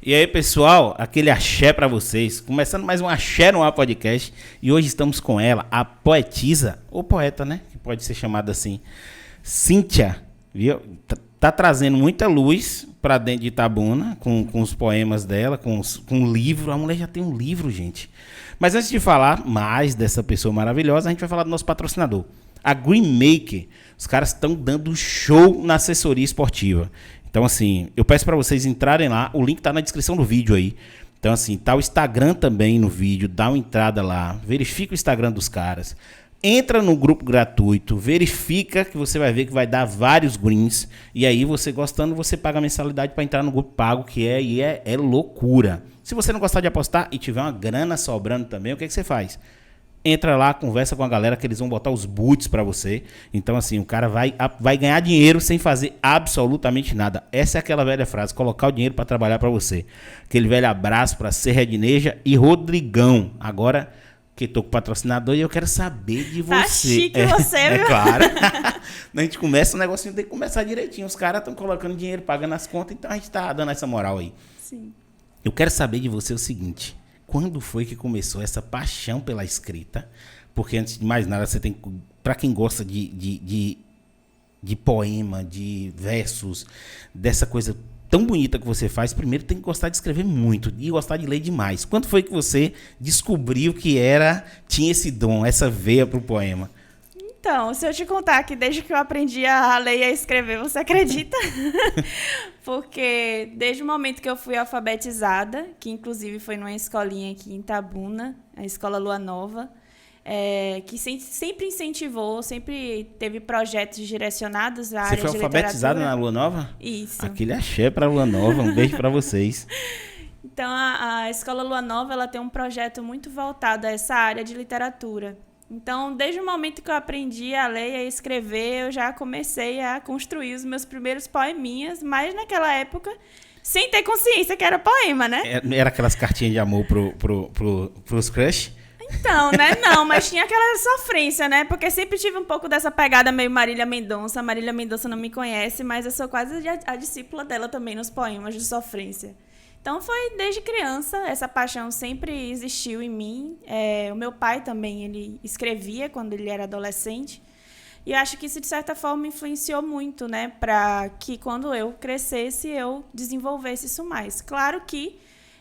E aí, pessoal, aquele axé pra vocês. Começando mais um Axé no Ar Podcast. E hoje estamos com ela, a poetisa, ou poeta, né? Que pode ser chamada assim. Cíntia, viu? Tá trazendo muita luz pra dentro de Itabuna, com os poemas dela, com um livro. A mulher já tem um livro, gente. Mas antes de falar mais dessa pessoa maravilhosa, a gente vai falar do nosso patrocinador. A Greenmaker. Os caras estão dando show na assessoria esportiva. Então, assim, eu peço para vocês entrarem lá. O link tá na descrição do vídeo aí. Então, assim, tá o Instagram também no vídeo. Dá uma entrada lá. Verifica o Instagram dos caras. Entra no grupo gratuito. Verifica que você vai ver que vai dar vários greens. E aí, você gostando, você paga a mensalidade para entrar no grupo pago, que é loucura. Se você não gostar de apostar e tiver uma grana sobrando também, o que você faz? Entra lá, conversa com a galera que eles vão botar os boots pra você. Então, assim, o cara vai ganhar dinheiro sem fazer absolutamente nada. Essa é aquela velha frase, colocar o dinheiro pra trabalhar pra você. Aquele velho abraço pra Serredneja e Rodrigão. Agora, que tô com o patrocinador e eu quero saber de você. Tá chique você, viu? É claro. A gente começa, o negocinho tem que começar direitinho. Os caras estão colocando dinheiro, pagando as contas, então a gente tá dando essa moral aí. Sim. Eu quero saber de você o seguinte... Quando foi que começou essa paixão pela escrita? Porque, antes de mais nada, você tem... Para quem gosta de poema, de versos, dessa coisa tão bonita que você faz, primeiro tem que gostar de escrever muito e gostar de ler demais. Quando foi que você descobriu que tinha esse dom, essa veia para o poema? Então, se eu te contar que desde que eu aprendi a ler e a escrever, você acredita? Porque desde o momento que eu fui alfabetizada, que inclusive foi numa escolinha aqui em Itabuna, a Escola Lua Nova, que sempre incentivou, sempre teve projetos direcionados à área de literatura. Você foi alfabetizada na Lua Nova? Isso. Aquele axé para a Lua Nova, um beijo para vocês. Então, a Escola Lua Nova ela tem um projeto muito voltado a essa área de literatura. Então, desde o momento que eu aprendi a ler e a escrever, eu já comecei a construir os meus primeiros poeminhas, mas naquela época, sem ter consciência que era poema, né? Era aquelas cartinhas de amor pros crush? Então, né? Não, mas tinha aquela sofrência, né? Porque sempre tive um pouco dessa pegada meio Marília Mendonça. A Marília Mendonça não me conhece, mas eu sou quase a discípula dela também nos poemas de sofrência. Então, foi desde criança, essa paixão sempre existiu em mim. O meu pai também, ele escrevia quando ele era adolescente. E eu acho que isso, de certa forma, influenciou muito, né? Para que, quando eu crescesse, eu desenvolvesse isso mais. Claro que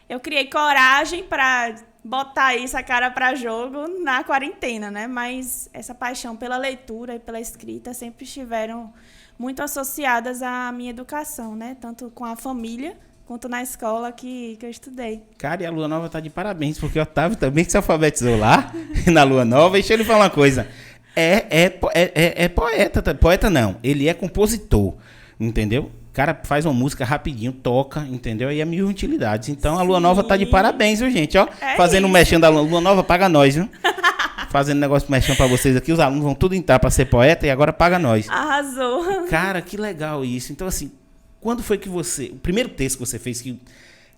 eu criei coragem para botar isso a cara para jogo na quarentena, né? Mas essa paixão pela leitura e pela escrita sempre estiveram muito associadas à minha educação, né? Tanto com a família quanto na escola que eu estudei. Cara, e a Lua Nova tá de parabéns, porque o Otávio também se alfabetizou lá, na Lua Nova. Deixa eu lhe falar uma coisa. É poeta, poeta não, ele é compositor, entendeu? O cara faz uma música rapidinho, toca, entendeu? Aí é mil utilidades. Então, a Lua Nova tá de parabéns, viu, gente? Ó, fazendo mexendo da Lua Nova, paga nós, viu? Fazendo negócio mexendo pra vocês aqui, os alunos vão tudo entrar pra ser poeta e agora paga nós. Arrasou. Cara, que legal isso. Então, assim, quando foi que o primeiro texto que você fez, que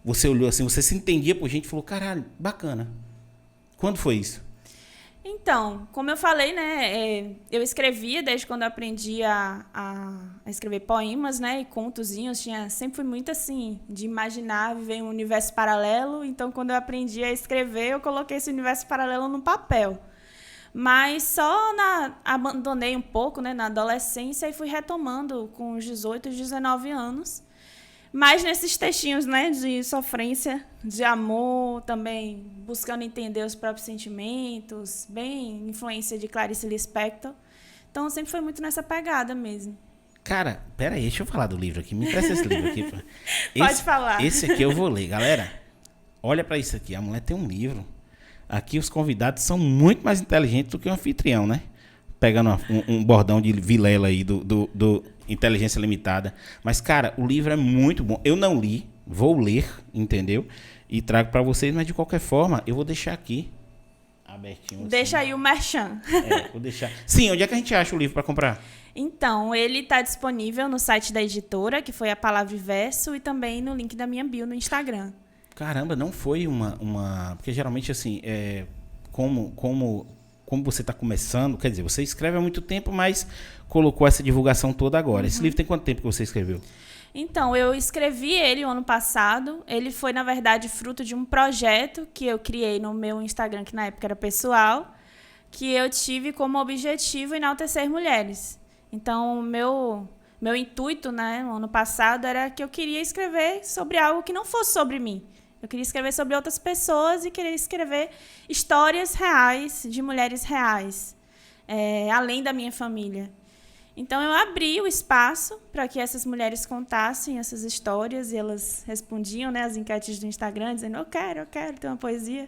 você olhou assim, você se entendia por gente e falou, caralho, bacana. Quando foi isso? Então, como eu falei, né, eu escrevia desde quando eu aprendi a escrever poemas, né, e contozinhos. Sempre fui muito assim, de imaginar, viver em um universo paralelo. Então, quando eu aprendi a escrever, eu coloquei esse universo paralelo no papel. Mas abandonei um pouco, né, na adolescência e fui retomando com os 18, 19 anos. Mas nesses textinhos, né, de sofrência, de amor, também buscando entender os próprios sentimentos, bem influência de Clarice Lispector. Então, sempre foi muito nessa pegada mesmo. Cara, pera aí, deixa eu falar do livro aqui. Me empresta esse livro aqui. Pode falar. Esse aqui eu vou ler. Galera, olha pra isso aqui. A mulher tem um livro. Aqui os convidados são muito mais inteligentes do que o anfitrião, né? Pegando um bordão de Vilela aí do Inteligência Limitada. Mas, cara, o livro é muito bom. Eu não li, vou ler, entendeu? E trago pra vocês, mas de qualquer forma, eu vou deixar aqui abertinho. Assim. Deixa aí o merchan. Vou deixar. Sim, onde é que a gente acha o livro pra comprar? Então, ele está disponível no site da editora, que foi a Palavra e Verso, e também no link da minha bio no Instagram. Caramba, não foi uma... Porque geralmente, assim, como você está começando, quer dizer, você escreve há muito tempo, mas colocou essa divulgação toda agora. Esse livro tem quanto tempo que você escreveu? Então, eu escrevi ele o ano passado. Ele foi, na verdade, fruto de um projeto que eu criei no meu Instagram, que na época era pessoal, que eu tive como objetivo enaltecer mulheres. Então, o meu intuito, né, no ano passado, era que eu queria escrever sobre algo que não fosse sobre mim. Eu queria escrever sobre outras pessoas e queria escrever histórias reais de mulheres reais, além da minha família. Então, eu abri o espaço para que essas mulheres contassem essas histórias e elas respondiam, né, as enquetes do Instagram, dizendo, eu quero ter uma poesia.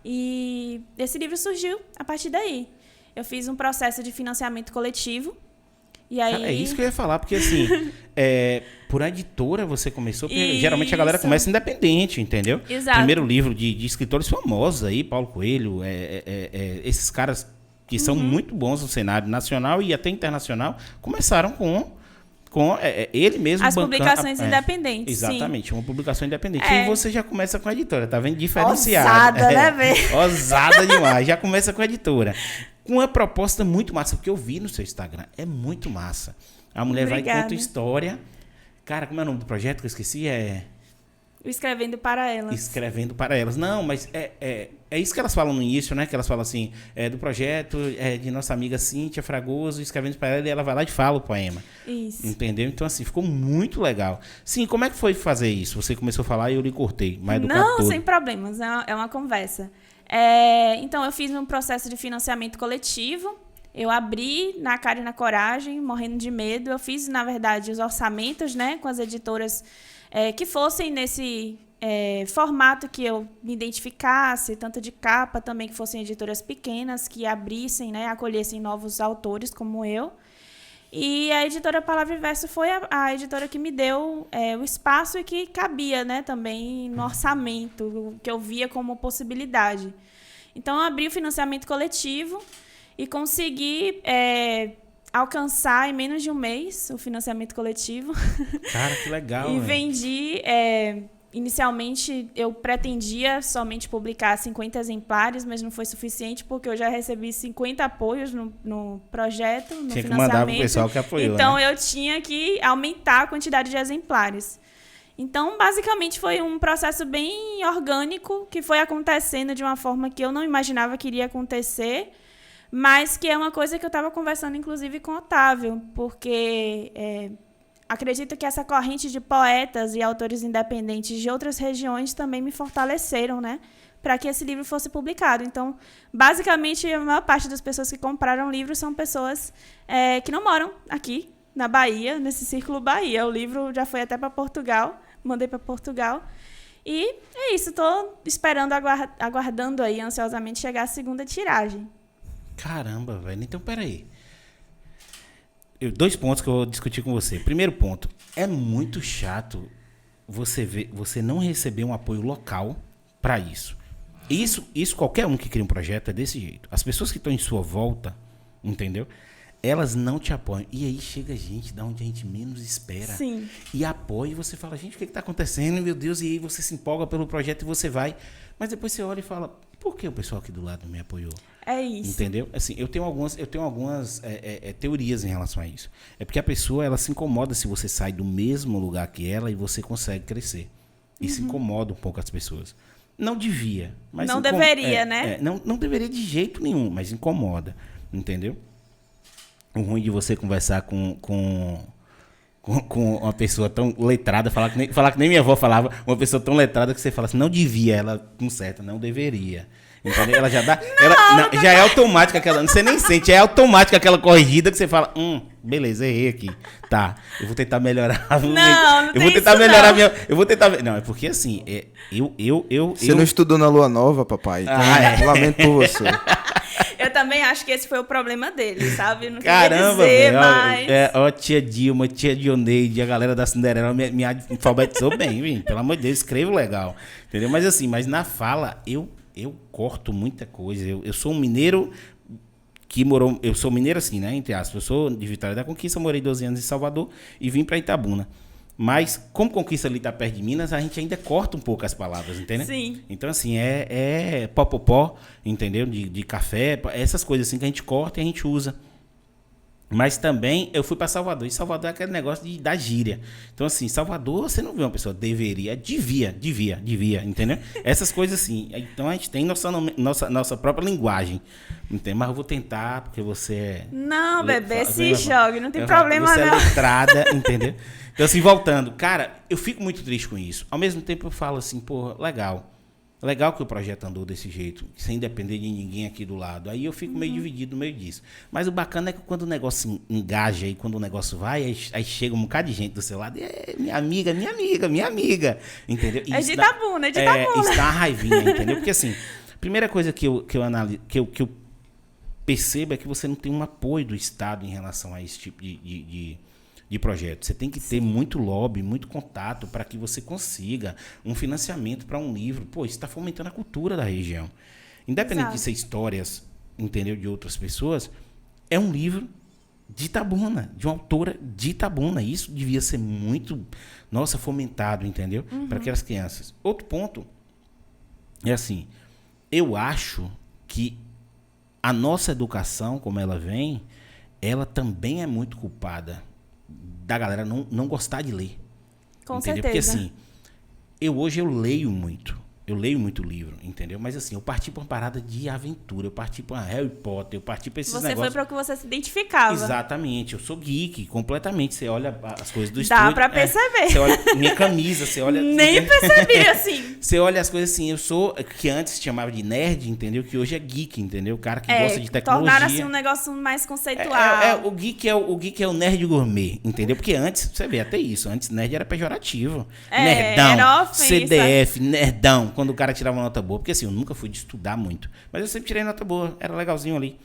E esse livro surgiu a partir daí. Eu fiz um processo de financiamento coletivo. E aí... É isso que eu ia falar, porque assim, por editora você começou, porque geralmente a galera começa independente, entendeu? Exato. Primeiro livro de escritores famosos aí, Paulo Coelho, esses caras que são muito bons no cenário nacional e até internacional, começaram com ele mesmo as publicações independentes. Exatamente, uma publicação independente. É. E você já começa com a editora, tá vendo? Diferenciada. Ousada, né, velho? Ousada demais. Já começa com a editora. Com uma proposta muito massa, porque eu vi no seu Instagram. É muito massa. A mulher vai e conta história. Cara, como é o nome do projeto que eu esqueci? Escrevendo para elas. Escrevendo para elas. Não, mas é isso que elas falam no início, né? Que elas falam assim, do projeto de nossa amiga Cíntia Fragoso, escrevendo para ela, e ela vai lá e fala o poema. Isso. Entendeu? Então, assim, ficou muito legal. Sim, como é que foi fazer isso? Você começou a falar e eu lhe cortei. Não, sem problemas. É uma conversa. Então, eu fiz um processo de financiamento coletivo. Eu abri na cara e na coragem, morrendo de medo. Eu fiz, na verdade, os orçamentos, né, com as editoras que fossem nesse formato que eu me identificasse, tanto de capa também, que fossem editoras pequenas, que abrissem, né, acolhessem novos autores como eu. E a editora Palavra e Verso foi a editora que me deu o espaço e que cabia, né, também no orçamento, que eu via como possibilidade. Então, eu abri o financiamento coletivo e consegui alcançar em menos de um mês o financiamento coletivo. Cara, que legal. E vendi... Inicialmente, eu pretendia somente publicar 50 exemplares, mas não foi suficiente, porque eu já recebi 50 apoios no projeto, no tinha financiamento. Que mandar pro pessoal que apoiou, então, né? Eu tinha que aumentar a quantidade de exemplares. Então, basicamente, foi um processo bem orgânico, que foi acontecendo de uma forma que eu não imaginava que iria acontecer, mas que é uma coisa que eu estava conversando, inclusive, com o Otávio, porque... acredito que essa corrente de poetas e autores independentes de outras regiões também me fortaleceram, né, para que esse livro fosse publicado. Então, basicamente, a maior parte das pessoas que compraram o livro são pessoas que não moram aqui, na Bahia, nesse Círculo Bahia. O livro já foi até para Portugal, mandei para Portugal. E é isso, estou esperando, aguardando aí ansiosamente chegar a segunda tiragem. Caramba, velho. Então, peraí. 2 pontos que eu vou discutir com você. Primeiro ponto, é muito chato você não receber um apoio local para isso. Isso qualquer um que cria um projeto é desse jeito. As pessoas que estão em sua volta, entendeu? Elas não te apoiam. E aí chega gente da onde a gente menos espera. Sim. E apoia e você fala, gente, o que está acontecendo? Meu Deus, e aí você se empolga pelo projeto e você vai. Mas depois você olha e fala, por que o pessoal aqui do lado não me apoiou? É isso. Entendeu? Assim, eu tenho algumas teorias em relação a isso. É porque a pessoa, ela se incomoda se você sai do mesmo lugar que ela e você consegue crescer. Isso incomoda um pouco as pessoas. Não devia. Mas não deveria, né? Não deveria de jeito nenhum, mas incomoda. Entendeu? O ruim de você conversar com uma pessoa tão letrada, falar que nem minha avó falava, uma pessoa tão letrada que você fala assim, não devia, ela conserta, não deveria. Entendeu? Ela já dá. Já é automática aquela. Você nem sente, é automática aquela corrigida que você fala, beleza, errei aqui. Tá, eu vou tentar melhorar. Não eu vou tentar melhorar minha. Eu vou tentar. Não, é porque assim, Você não estudou na Lua Nova, papai? Então, lamento por você. Eu também acho que esse foi o problema dele, sabe? Não Caramba, queria dizer, velho. mas... Tia Dilma, tia Dioneide, a galera da Cinderela me alfabetizou bem, viu? Pelo amor de Deus, escrevo legal. Entendeu? Mas assim, na fala, eu corto muita coisa. Eu sou um mineiro que morou... Eu sou mineiro assim, né? Entre aspas. Eu sou de Vitória da Conquista, morei 12 anos em Salvador e vim para Itabuna. Mas, como Conquista ali tá perto de Minas, a gente ainda corta um pouco as palavras, entendeu? Sim. Então, assim, popopó, entendeu? De café, essas coisas assim que a gente corta e a gente usa. Mas também eu fui para Salvador. E Salvador é aquele negócio da gíria. Então, assim, Salvador, você não vê uma pessoa devia, entendeu? Essas coisas assim. Então, a gente tem nossa própria linguagem. Entendeu? Mas eu vou tentar, porque você é... Não, bebê, se jogue, não tem problema você não. Você é letrada, entendeu? Então, assim, voltando. Cara, eu fico muito triste com isso. Ao mesmo tempo, eu falo assim, pô, legal. Legal que o projeto andou desse jeito, sem depender de ninguém aqui do lado. Aí eu fico meio dividido no meio disso. Mas o bacana é que quando o negócio engaja e quando o negócio vai, aí chega um bocado de gente do seu lado. Minha amiga. Entendeu? É de Itabuna. Isso dá uma raivinha, entendeu? Porque assim, a primeira coisa que eu percebo é que você não tem um apoio do Estado em relação a esse tipo de projeto. Você tem que ter muito lobby, muito contato para que você consiga um financiamento para um livro. Pô, isso está fomentando a cultura da região. Independente de ser histórias, entendeu, de outras pessoas, é um livro de Itabuna, de uma autora de Itabuna. Isso devia ser muito, fomentado, entendeu? Para aquelas crianças. Outro ponto é assim, eu acho que a nossa educação, como ela vem, ela também é muito culpada da galera não gostar de ler. Com entendeu? certeza. Porque assim, hoje eu leio muito livro, entendeu? Mas assim, eu parti para uma parada de aventura, eu parti para Harry Potter, eu parti para esses negócios. Você foi para o que você se identificava. Exatamente, eu sou geek, completamente. Você olha as coisas do estúdio. Dá para perceber. Você olha minha camisa, você olha... Nem percebi, assim. Você olha as coisas assim, eu sou, que antes chamava de nerd, entendeu? Que hoje é geek, entendeu? O cara que gosta de tecnologia. Tornaram assim um negócio mais conceitual. O geek é o nerd gourmet, entendeu? Porque antes, você vê até isso, antes nerd era pejorativo. Nerdão, era ofensa. CDF, nerdão. Quando o cara tirava uma nota boa, porque assim, eu nunca fui de estudar muito, mas eu sempre tirei nota boa, era legalzinho ali.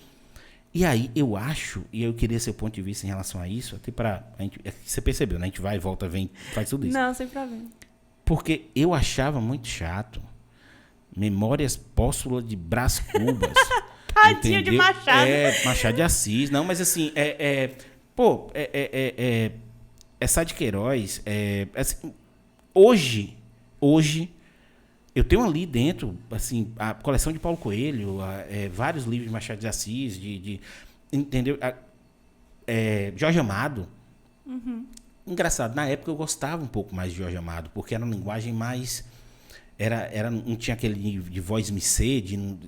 E aí, eu acho, e eu queria seu ponto de vista em relação a isso, até pra gente, você percebeu, né? A gente vai, volta, vem, faz tudo isso. Não, sem problema. Porque eu achava muito chato Memórias Póstulas de Brás Cubas. Tadinho entendeu? de Machado. Machado de Assis, não, mas assim, Sá de Queiroz, assim, hoje, eu tenho ali dentro, assim, a coleção de Paulo Coelho, vários livros de Machado de Assis, entendeu? Jorge Amado. Engraçado, na época eu gostava um pouco mais de Jorge Amado, porque era uma linguagem mais... não tinha aquele de voz micê,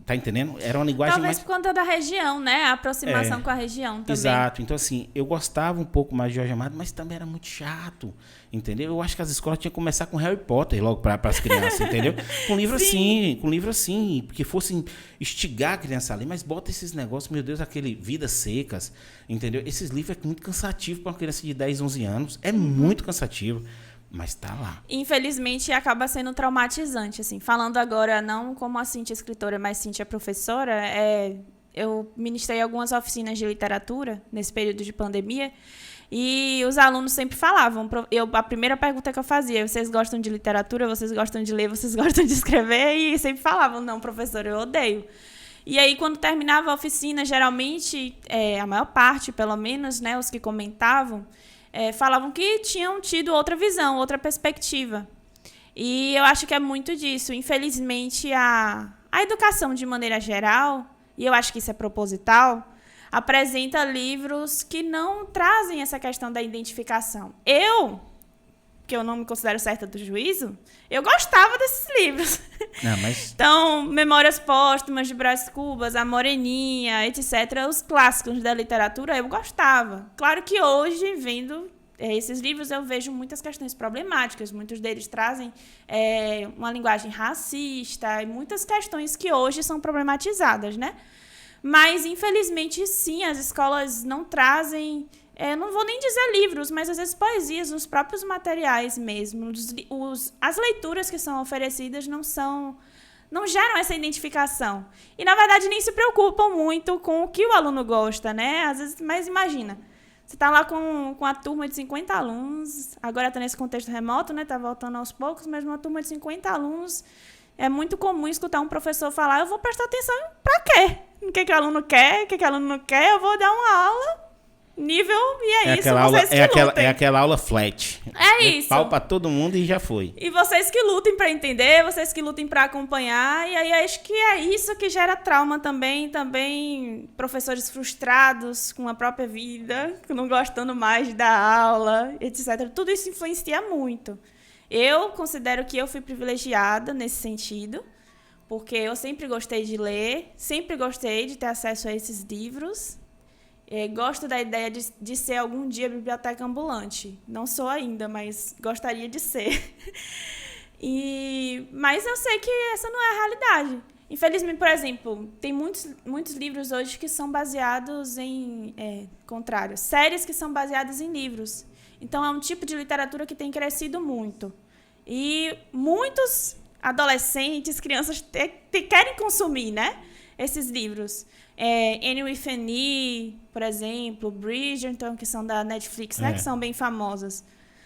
tá entendendo? Era uma linguagem Talvez mais... por conta da região, né? A aproximação com a região também. Exato. Então, assim, eu gostava um pouco mais de Jorge Amado, mas também era muito chato, entendeu? Eu acho que as escolas tinham que começar com Harry Potter logo para as crianças, entendeu? Com livro assim, porque fossem instigar a criança ali, mas bota esses negócios, meu Deus, aquele Vidas Secas, entendeu? Esses livros é muito cansativo para uma criança de 10, 11 anos. É muito cansativo. Mas tá lá. Infelizmente, acaba sendo traumatizante, assim. Falando agora, não como a Cíntia escritora, mas Cíntia professora, eu ministrei algumas oficinas de literatura nesse período de pandemia, e os alunos sempre falavam, a primeira pergunta que eu fazia, vocês gostam de literatura, vocês gostam de ler, vocês gostam de escrever? E sempre falavam, não, professor, eu odeio. E aí, quando terminava a oficina, geralmente, a maior parte, pelo menos, né, os que comentavam, falavam que tinham tido outra visão, outra perspectiva. E eu acho que é muito disso. Infelizmente, a educação, de maneira geral, e eu acho que isso é proposital, apresenta livros que não trazem essa questão da identificação. Que eu não me considero certa do juízo, eu gostava desses livros. Não, mas... Então, Memórias Póstumas de Brás Cubas, A Moreninha, etc., os clássicos da literatura, eu gostava. Claro que hoje, vendo esses livros, eu vejo muitas questões problemáticas. Muitos deles trazem uma linguagem racista e muitas questões que hoje são problematizadas, né? Mas, infelizmente, sim, as escolas não trazem... não vou nem dizer livros, mas às vezes poesias, nos próprios materiais mesmo. As leituras que são oferecidas não geram essa identificação. E, na verdade, nem se preocupam muito com o que o aluno gosta, né? Às vezes, mas imagina, você está lá com a turma de 50 alunos, agora está nesse contexto remoto, né? Está voltando aos poucos, mas uma turma de 50 alunos, é muito comum escutar um professor falar, eu vou prestar atenção para quê? O que o aluno quer, o que o aluno não quer, eu vou dar uma aula nível e é isso, aquela aula, vocês que lutem. É aquela aula flat. É isso. Pau pra todo mundo e já foi. E vocês que lutem pra entender, vocês que lutem pra acompanhar, e aí acho que é isso que gera trauma também professores frustrados com a própria vida, não gostando mais de dar aula, etc. Tudo isso influencia muito. Eu considero que eu fui privilegiada nesse sentido, porque eu sempre gostei de ler, sempre gostei de ter acesso a esses livros. Gosto da ideia de ser algum dia biblioteca ambulante. Não sou ainda, mas gostaria de ser. Mas eu sei que essa não é a realidade. Infelizmente, por exemplo, tem muitos livros hoje que são baseados em... contrário, séries que são baseadas em livros. Então, é um tipo de literatura que tem crescido muito. E muitos adolescentes, crianças querem consumir, né, esses livros. Anne with Annie, por exemplo, Bridgerton, que são da Netflix, né, que são bem famosas.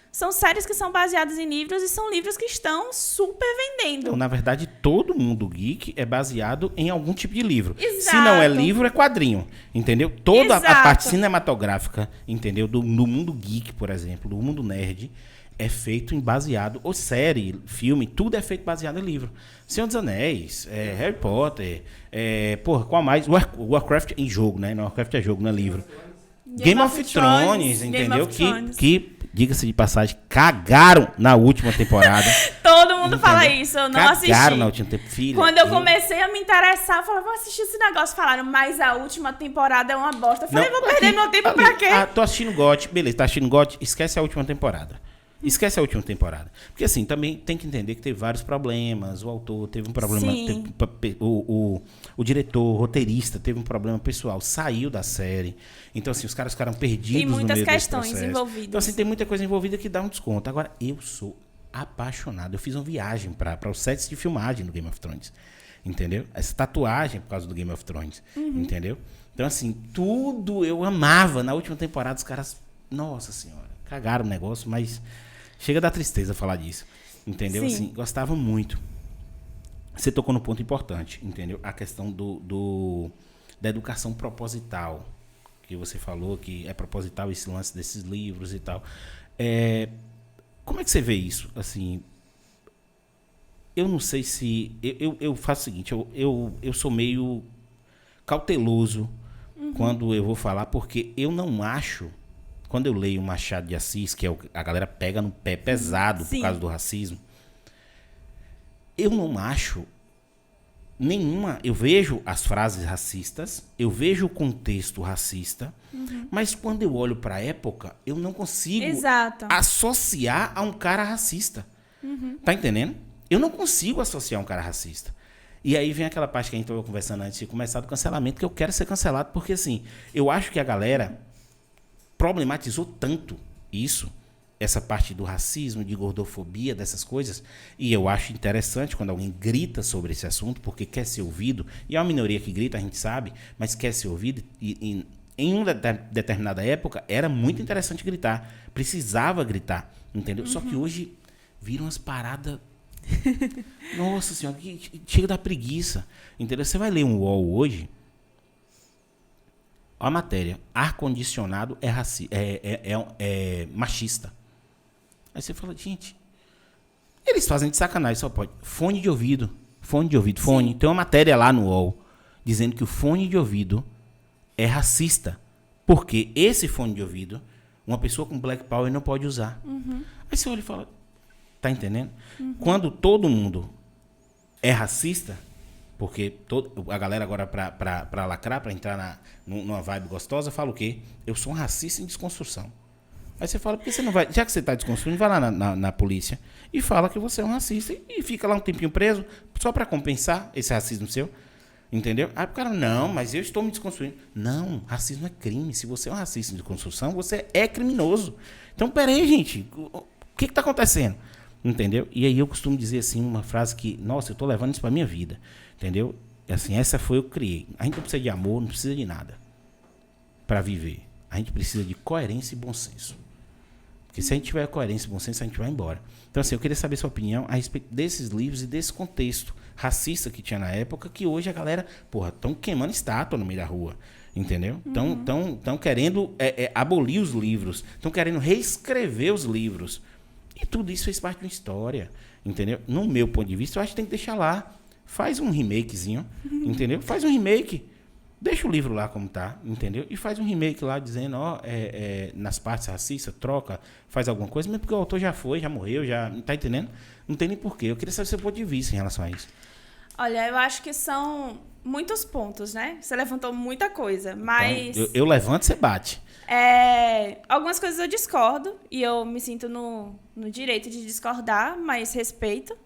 São séries que são baseadas em livros e são livros que estão super vendendo. Então, na verdade, todo mundo geek é baseado em algum tipo de livro. Exato. Se não é livro, é quadrinho, entendeu? Toda a parte cinematográfica, entendeu? Do mundo geek, por exemplo, do mundo nerd, é feito baseado, ou série, filme, tudo é feito baseado em livro. Senhor dos Anéis, Harry Potter, qual mais? Warcraft em jogo, né? Warcraft é jogo, não é livro. Game of Thrones, entendeu? Que diga-se de passagem, cagaram na última temporada. Todo mundo fala isso, eu não assisti. Cagaram na última temporada. Quando eu comecei a me interessar, eu falei, vou assistir esse negócio. Falaram, mas a última temporada é uma bosta. Eu falei, vou perder meu tempo pra quê? Tô assistindo GOT, beleza, tá assistindo GOT, esquece a última temporada. Esquece a última temporada. Porque, assim, também tem que entender que teve vários problemas. O autor teve um problema... O diretor, o roteirista teve um problema pessoal. Saiu da série. Então, assim, os caras ficaram perdidos no meio desse processo. Tem muitas questões envolvidas. Então, assim, tem muita coisa envolvida que dá um desconto. Agora, eu sou apaixonado. Eu fiz uma viagem para os sets de filmagem do Game of Thrones. Entendeu? Essa tatuagem por causa do Game of Thrones. Entendeu? Então, assim, tudo eu amava. Na última temporada, os caras... Nossa Senhora, cagaram o negócio, mas... Chega da tristeza falar disso, entendeu? Sim. Assim, gostava muito. Você tocou no ponto importante, entendeu? A questão da educação proposital, que você falou que é proposital esse lance desses livros e tal. Como é que você vê isso? Assim, eu não sei se... Eu faço o seguinte, eu sou meio cauteloso quando eu vou falar, porque eu não acho... Quando eu leio Machado de Assis, que a galera pega no pé pesado por causa do racismo, eu não acho nenhuma... Eu vejo as frases racistas, eu vejo o contexto racista, mas quando eu olho para a época, eu não consigo associar a um cara racista. Tá entendendo? Eu não consigo associar a um cara racista. E aí vem aquela parte que a gente estava conversando antes de começar do cancelamento, que eu quero ser cancelado, porque assim, eu acho que a galera... problematizou tanto isso, essa parte do racismo, de gordofobia, dessas coisas, e eu acho interessante quando alguém grita sobre esse assunto, porque quer ser ouvido, e é uma minoria que grita, a gente sabe, mas quer ser ouvido, e em uma determinada época, era muito interessante gritar, precisava gritar, entendeu? Só que hoje viram umas paradas, nossa senhora, que chega da preguiça, entendeu? Você vai ler um UOL hoje, a matéria, ar-condicionado é machista. Aí você fala, gente, eles fazem de sacanagem, só pode. Fone de ouvido. Tem uma matéria lá no UOL dizendo que o fone de ouvido é racista. Porque esse fone de ouvido, uma pessoa com Black Power não pode usar. Aí você olha e fala, tá entendendo? Quando todo mundo é racista... Porque a galera agora, pra lacrar, pra entrar numa vibe gostosa, fala o quê? Eu sou um racista em desconstrução. Aí você fala, por que você não vai... Já que você tá desconstruindo, vai lá na polícia e fala que você é um racista e fica lá um tempinho preso só pra compensar esse racismo seu. Entendeu? Aí o cara, não, mas eu estou me desconstruindo. Não, racismo é crime. Se você é um racista em desconstrução, você é criminoso. Então, peraí, gente. O que tá acontecendo? Entendeu? E aí eu costumo dizer assim, uma frase que, nossa, eu tô levando isso pra minha vida. Entendeu? Assim, essa foi eu que criei. A gente não precisa de amor, não precisa de nada para viver. A gente precisa de coerência e bom senso. Porque se a gente tiver coerência e bom senso, a gente vai embora. Então, assim, eu queria saber sua opinião a respeito desses livros e desse contexto racista que tinha na época, que hoje a galera, estão queimando estátua no meio da rua. entendeu? Estão querendo abolir os livros, estão querendo reescrever os livros. E tudo isso fez parte de uma história, entendeu? No meu ponto de vista, eu acho que tem que deixar lá. Faz um remakezinho, entendeu? Faz um remake. Deixa o livro lá como tá, entendeu? E faz um remake lá dizendo, nas partes racistas, troca, faz alguma coisa, mesmo porque o autor já morreu, não tá entendendo? Não tem nem porquê. Eu queria saber o seu ponto de vista em relação a isso. Olha, eu acho que são muitos pontos, né? Você levantou muita coisa, mas... Então, eu levanto, você bate. Algumas coisas eu discordo e eu me sinto no direito de discordar, mas respeito.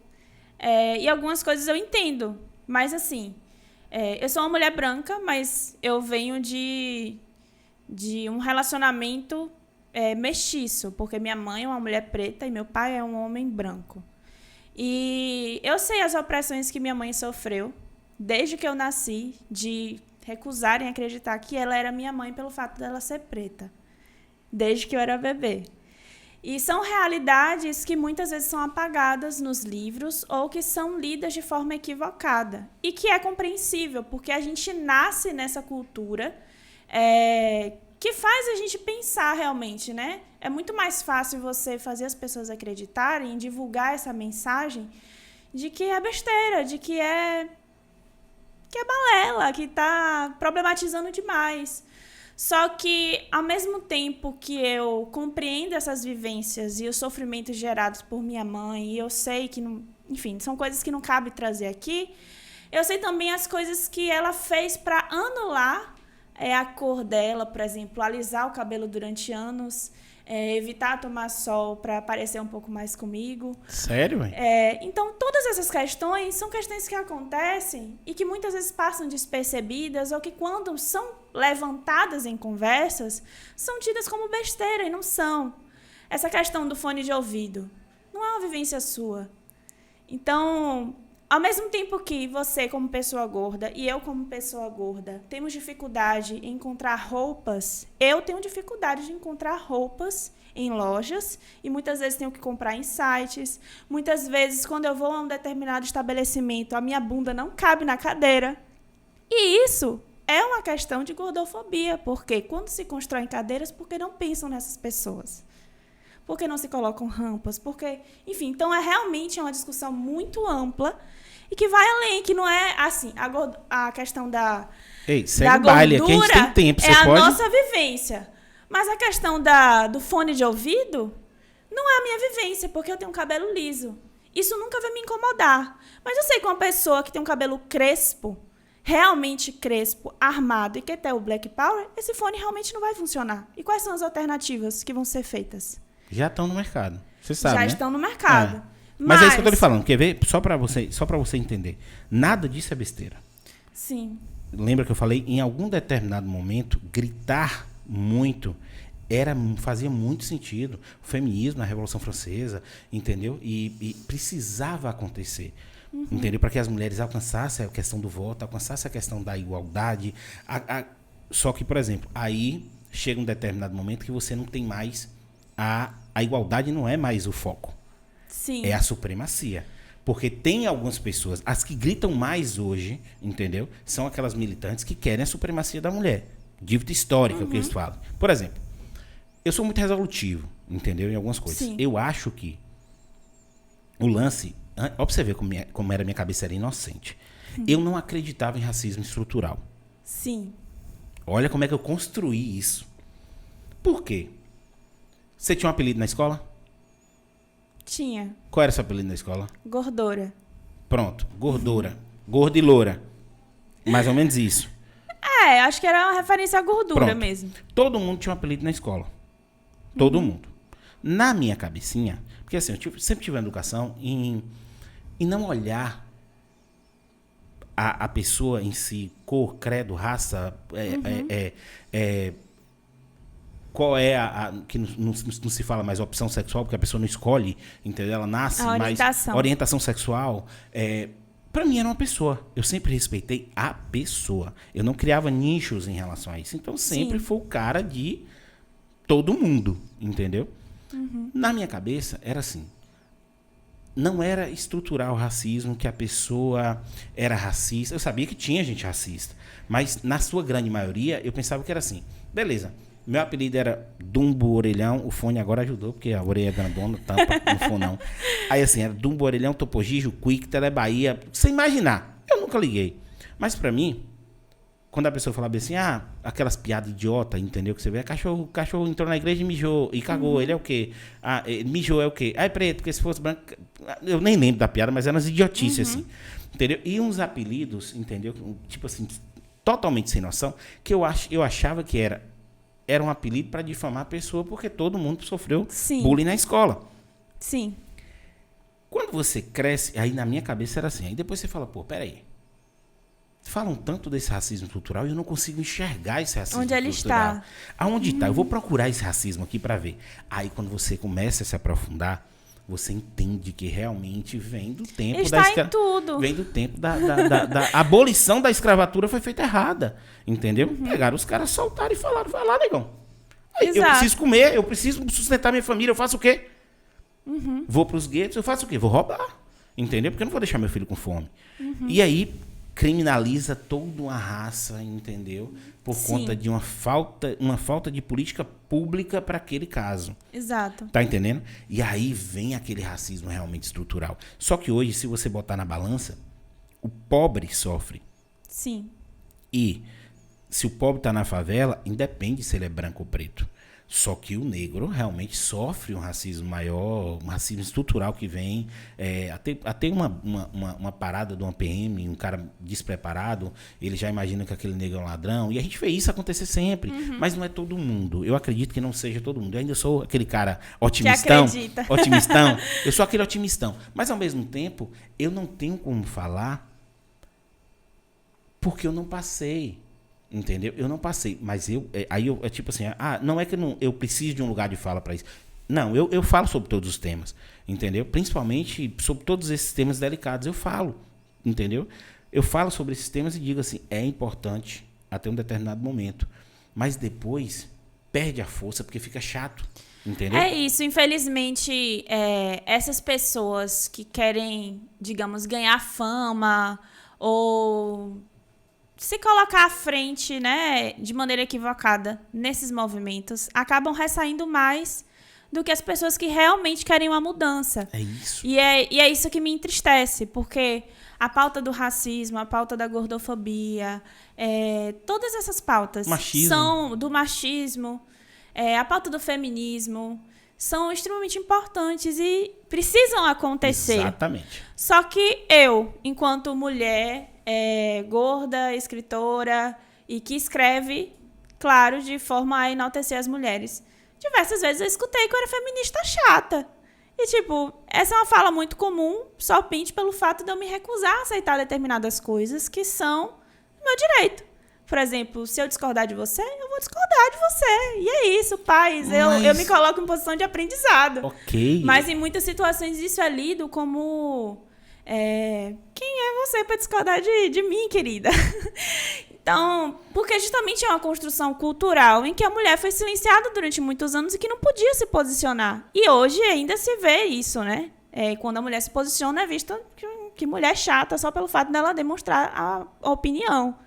E algumas coisas eu entendo, mas assim... eu sou uma mulher branca, mas eu venho de um relacionamento mestiço, porque minha mãe é uma mulher preta e meu pai é um homem branco. E eu sei as opressões que minha mãe sofreu desde que eu nasci, de recusarem acreditar que ela era minha mãe pelo fato dela ser preta, desde que eu era bebê. E são realidades que muitas vezes são apagadas nos livros ou que são lidas de forma equivocada. E que é compreensível, porque a gente nasce nessa cultura que faz a gente pensar realmente, né? É muito mais fácil você fazer as pessoas acreditarem, divulgar essa mensagem de que é besteira, de que é balela, que está problematizando demais. Só que, ao mesmo tempo que eu compreendo essas vivências e os sofrimentos gerados por minha mãe, e eu sei que, enfim, são coisas que não cabe trazer aqui, eu sei também as coisas que ela fez para anular a cor dela, por exemplo, alisar o cabelo durante anos, evitar tomar sol para parecer um pouco mais comigo. Sério, mãe? Então, todas essas questões são questões que acontecem e que muitas vezes passam despercebidas ou que, quando são levantadas em conversas, são tidas como besteira e não são. Essa questão do fone de ouvido não é uma vivência sua. Então, ao mesmo tempo que você, como pessoa gorda, e eu, como pessoa gorda, temos dificuldade em encontrar roupas, eu tenho dificuldade de encontrar roupas em lojas e muitas vezes tenho que comprar em sites. Muitas vezes, quando eu vou a um determinado estabelecimento, a minha bunda não cabe na cadeira. E isso é uma questão de gordofobia, porque quando se constroem cadeiras, por que não pensam nessas pessoas? Por que não se colocam rampas? Porque, enfim, então realmente uma discussão muito ampla e que vai além, que não é assim, a questão da segue o baile, aqui a gente tem tempo, a nossa vivência. Mas a questão do fone de ouvido não é a minha vivência, porque eu tenho um cabelo liso. Isso nunca vai me incomodar. Mas eu sei que uma pessoa que tem um cabelo crespo, realmente crespo, armado e que tem o Black Power, esse fone realmente não vai funcionar. E quais são as alternativas que vão ser feitas? Já estão no mercado. Você sabe, Já estão no mercado. Mas é isso que eu tô lhe falando. Quer ver? Só pra você entender. Nada disso é besteira. Sim. Lembra que eu falei? Em algum determinado momento, gritar muito fazia muito sentido. O feminismo na Revolução Francesa, entendeu? E precisava acontecer. Entendeu? Para que as mulheres alcançassem a questão do voto, alcançassem a questão da igualdade. Só que, por exemplo, aí chega um determinado momento que você não tem mais... A igualdade não é mais o foco. Sim. É a supremacia. Porque tem algumas pessoas, as que gritam mais hoje, entendeu? São aquelas militantes que querem a supremacia da mulher. Dívida histórica, o que eles falam. Por exemplo, eu sou muito resolutivo, entendeu? Em algumas coisas. Sim. Eu acho que o lance... Ó, pra você ver como era minha cabeça, era inocente. Eu não acreditava em racismo estrutural. Sim. Olha como é que eu construí isso. Por quê? Você tinha um apelido na escola? Tinha. Qual era o seu apelido na escola? Gordura. Pronto, gordura. Gorda e loura. Mais ou menos isso. Acho que era uma referência à gordura. Pronto. Mesmo. Todo mundo tinha um apelido na escola. Todo mundo. Na minha cabecinha, porque assim, eu sempre tive uma educação em não olhar a pessoa em si, cor, credo, raça, qual é que não se fala mais opção sexual, porque a pessoa não escolhe, entendeu? Ela nasce, mas orientação sexual. Para mim era uma pessoa. Eu sempre respeitei a pessoa. Eu não criava nichos em relação a isso. Então sempre fui o cara de todo mundo, entendeu? Na minha cabeça era assim. não era estrutural o racismo, que a pessoa era racista. Eu sabia que tinha gente racista, mas na sua grande maioria eu pensava que era assim. Beleza, meu apelido era Dumbo Orelhão, o fone agora ajudou, porque a orelha é grandona, tampa, não for não. Aí assim, era Dumbo Orelhão, Topogijo, Quick, Telebahia, sem imaginar. Eu nunca liguei. Mas pra mim, quando a pessoa falava assim, aquelas piadas idiota, entendeu? Que você vê, cachorro entrou na igreja e mijou, e cagou, ele é o quê? Mijou é o quê? É preto, porque se fosse branco... Eu nem lembro da piada, mas eram umas idiotices, assim, entendeu? E uns apelidos, entendeu? Tipo assim, totalmente sem noção, que eu achava que era um apelido para difamar a pessoa, porque todo mundo sofreu bullying na escola. Sim. Quando você cresce, aí na minha cabeça era assim, aí depois você fala, pô, peraí, falam tanto desse racismo estrutural e eu não consigo enxergar esse racismo estrutural. Onde ele está? Aonde está? Eu vou procurar esse racismo aqui para ver. Aí quando você começa a se aprofundar, você entende que realmente vem do tempo em tudo. Vem do tempo da abolição da escravatura foi feita errada, entendeu? Pegaram os caras, soltaram e falaram, vai lá, negão. Aí, eu preciso comer, eu preciso sustentar minha família, eu faço o quê? Vou pros guetos, eu faço o quê? Vou roubar, entendeu? Porque eu não vou deixar meu filho com fome. E aí criminaliza toda uma raça, entendeu? Por conta de uma falta de política pública para aquele caso. Exato. Tá entendendo? E aí vem aquele racismo realmente estrutural. Só que hoje, se você botar na balança, o pobre sofre. Sim. E se o pobre tá na favela, independe se ele é branco ou preto. Só que o negro realmente sofre um racismo maior, um racismo estrutural que vem. Até uma parada de uma PM, um cara despreparado, ele já imagina que aquele negro é um ladrão. E a gente vê isso acontecer sempre. Mas não é todo mundo. Eu acredito que não seja todo mundo. Eu ainda sou aquele cara otimistão. Que acredita. Otimistão. Eu sou aquele otimistão. Mas, ao mesmo tempo, eu não tenho como falar porque eu não passei. Entendeu? Eu não passei, mas é tipo assim, não é que eu preciso de um lugar de fala para isso. Não, eu falo sobre todos os temas, entendeu? Principalmente sobre todos esses temas delicados, eu falo, entendeu? Eu falo sobre esses temas e digo assim, é importante até um determinado momento, mas depois perde a força porque fica chato, entendeu? É isso, infelizmente, essas pessoas que querem, digamos, ganhar fama ou se colocar à frente, né, de maneira equivocada nesses movimentos, acabam ressaindo mais do que as pessoas que realmente querem uma mudança. É isso. E é isso que me entristece, porque a pauta do racismo, a pauta da gordofobia, todas essas pautas são do machismo, a pauta do feminismo, são extremamente importantes e precisam acontecer. Exatamente. Só que eu, enquanto mulher, gorda, escritora e que escreve, claro, de forma a enaltecer as mulheres, diversas vezes eu escutei que eu era feminista chata. E, tipo, essa é uma fala muito comum, somente pelo fato de eu me recusar a aceitar determinadas coisas que são meu direito. Por exemplo, se eu discordar de você, eu vou discordar de você. E é isso, paz. Eu me coloco em posição de aprendizado. Ok. Mas em muitas situações isso é lido como... quem é você para discordar de mim, querida? Então, porque justamente é uma construção cultural em que a mulher foi silenciada durante muitos anos e que não podia se posicionar. E hoje ainda se vê isso, né? Quando a mulher se posiciona, é visto que mulher é chata só pelo fato dela demonstrar a opinião.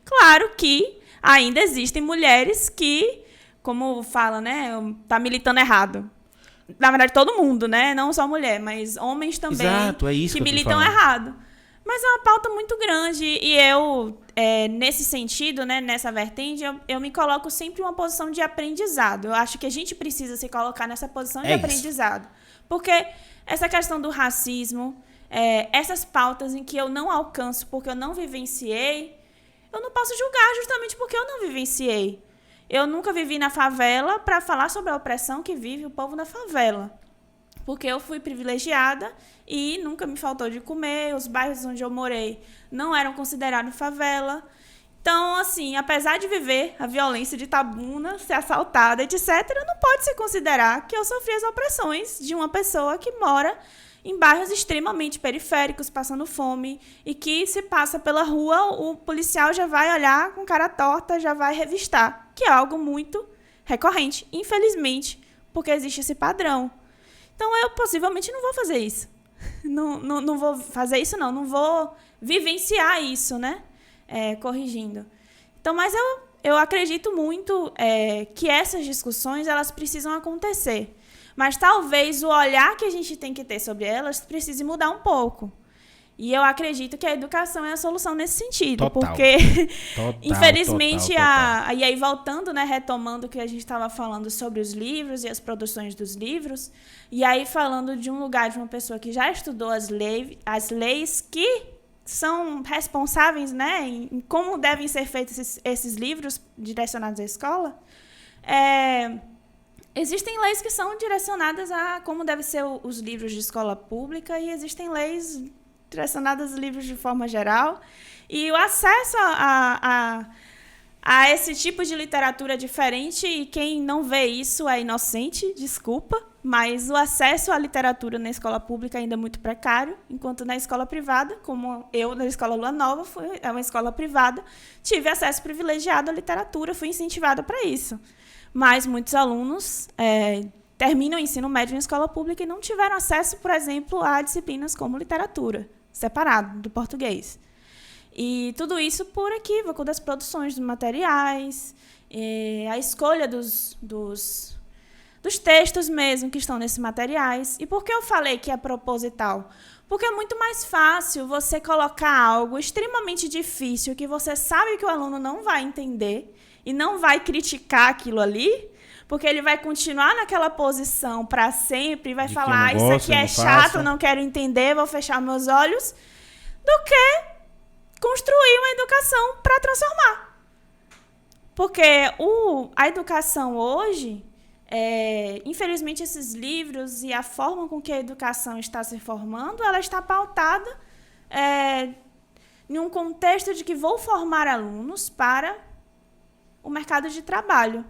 Claro que ainda existem mulheres que, como fala, né? Tá militando errado. Na verdade, todo mundo, né? Não só mulher, mas homens também. Exato, é isso que militam errado. Mas é uma pauta muito grande e eu, nesse sentido, né, nessa vertente, eu me coloco sempre em uma posição de aprendizado. Eu acho que a gente precisa se colocar nessa posição de aprendizado. Porque essa questão do racismo, essas pautas em que eu não alcanço porque eu não vivenciei, eu não posso julgar justamente porque eu não vivenciei. Eu nunca vivi na favela para falar sobre a opressão que vive o povo na favela. Porque eu fui privilegiada e nunca me faltou de comer. Os bairros onde eu morei não eram considerados favela. Então, assim, apesar de viver a violência de Itabuna, ser assaltada, etc., não pode se considerar que eu sofri as opressões de uma pessoa que mora em bairros extremamente periféricos, passando fome, e que se passa pela rua, o policial já vai olhar com cara torta, já vai revistar, que é algo muito recorrente, infelizmente, porque existe esse padrão. Então, eu possivelmente não vou fazer isso. não vou fazer isso, não vou vivenciar isso, né? Corrigindo. Então, mas eu acredito muito que essas discussões, elas precisam acontecer. Mas talvez o olhar que a gente tem que ter sobre elas precise mudar um pouco. E eu acredito que a educação é a solução nesse sentido. Total. Porque, Total, infelizmente, total. E aí voltando, né, retomando o que a gente estava falando sobre os livros e as produções dos livros, e aí falando de um lugar de uma pessoa que já estudou as leis que são responsáveis, né, em como devem ser feitos esses livros direcionados à escola, existem leis que são direcionadas a como devem ser os livros de escola pública e existem leis direcionadas a livros de forma geral. E o acesso a esse tipo de literatura diferente, e quem não vê isso é inocente, desculpa, mas o acesso à literatura na escola pública ainda é muito precário, enquanto na escola privada, como eu na Escola Lua Nova, é uma escola privada, tive acesso privilegiado à literatura, fui incentivada para isso. Mas muitos alunos terminam o ensino médio em escola pública e não tiveram acesso, por exemplo, a disciplinas como literatura, separado do português. E tudo isso por equívoco das produções de materiais, a escolha dos textos mesmo que estão nesses materiais. E por que eu falei que é proposital? Porque é muito mais fácil você colocar algo extremamente difícil que você sabe que o aluno não vai entender e não vai criticar aquilo ali, porque ele vai continuar naquela posição para sempre e vai falar, isso aqui é chato, não quero entender, vou fechar meus olhos, do que construir uma educação para transformar. Porque a educação hoje, infelizmente, esses livros e a forma com que a educação está se formando, ela está pautada em um contexto de que vou formar alunos para o mercado de trabalho.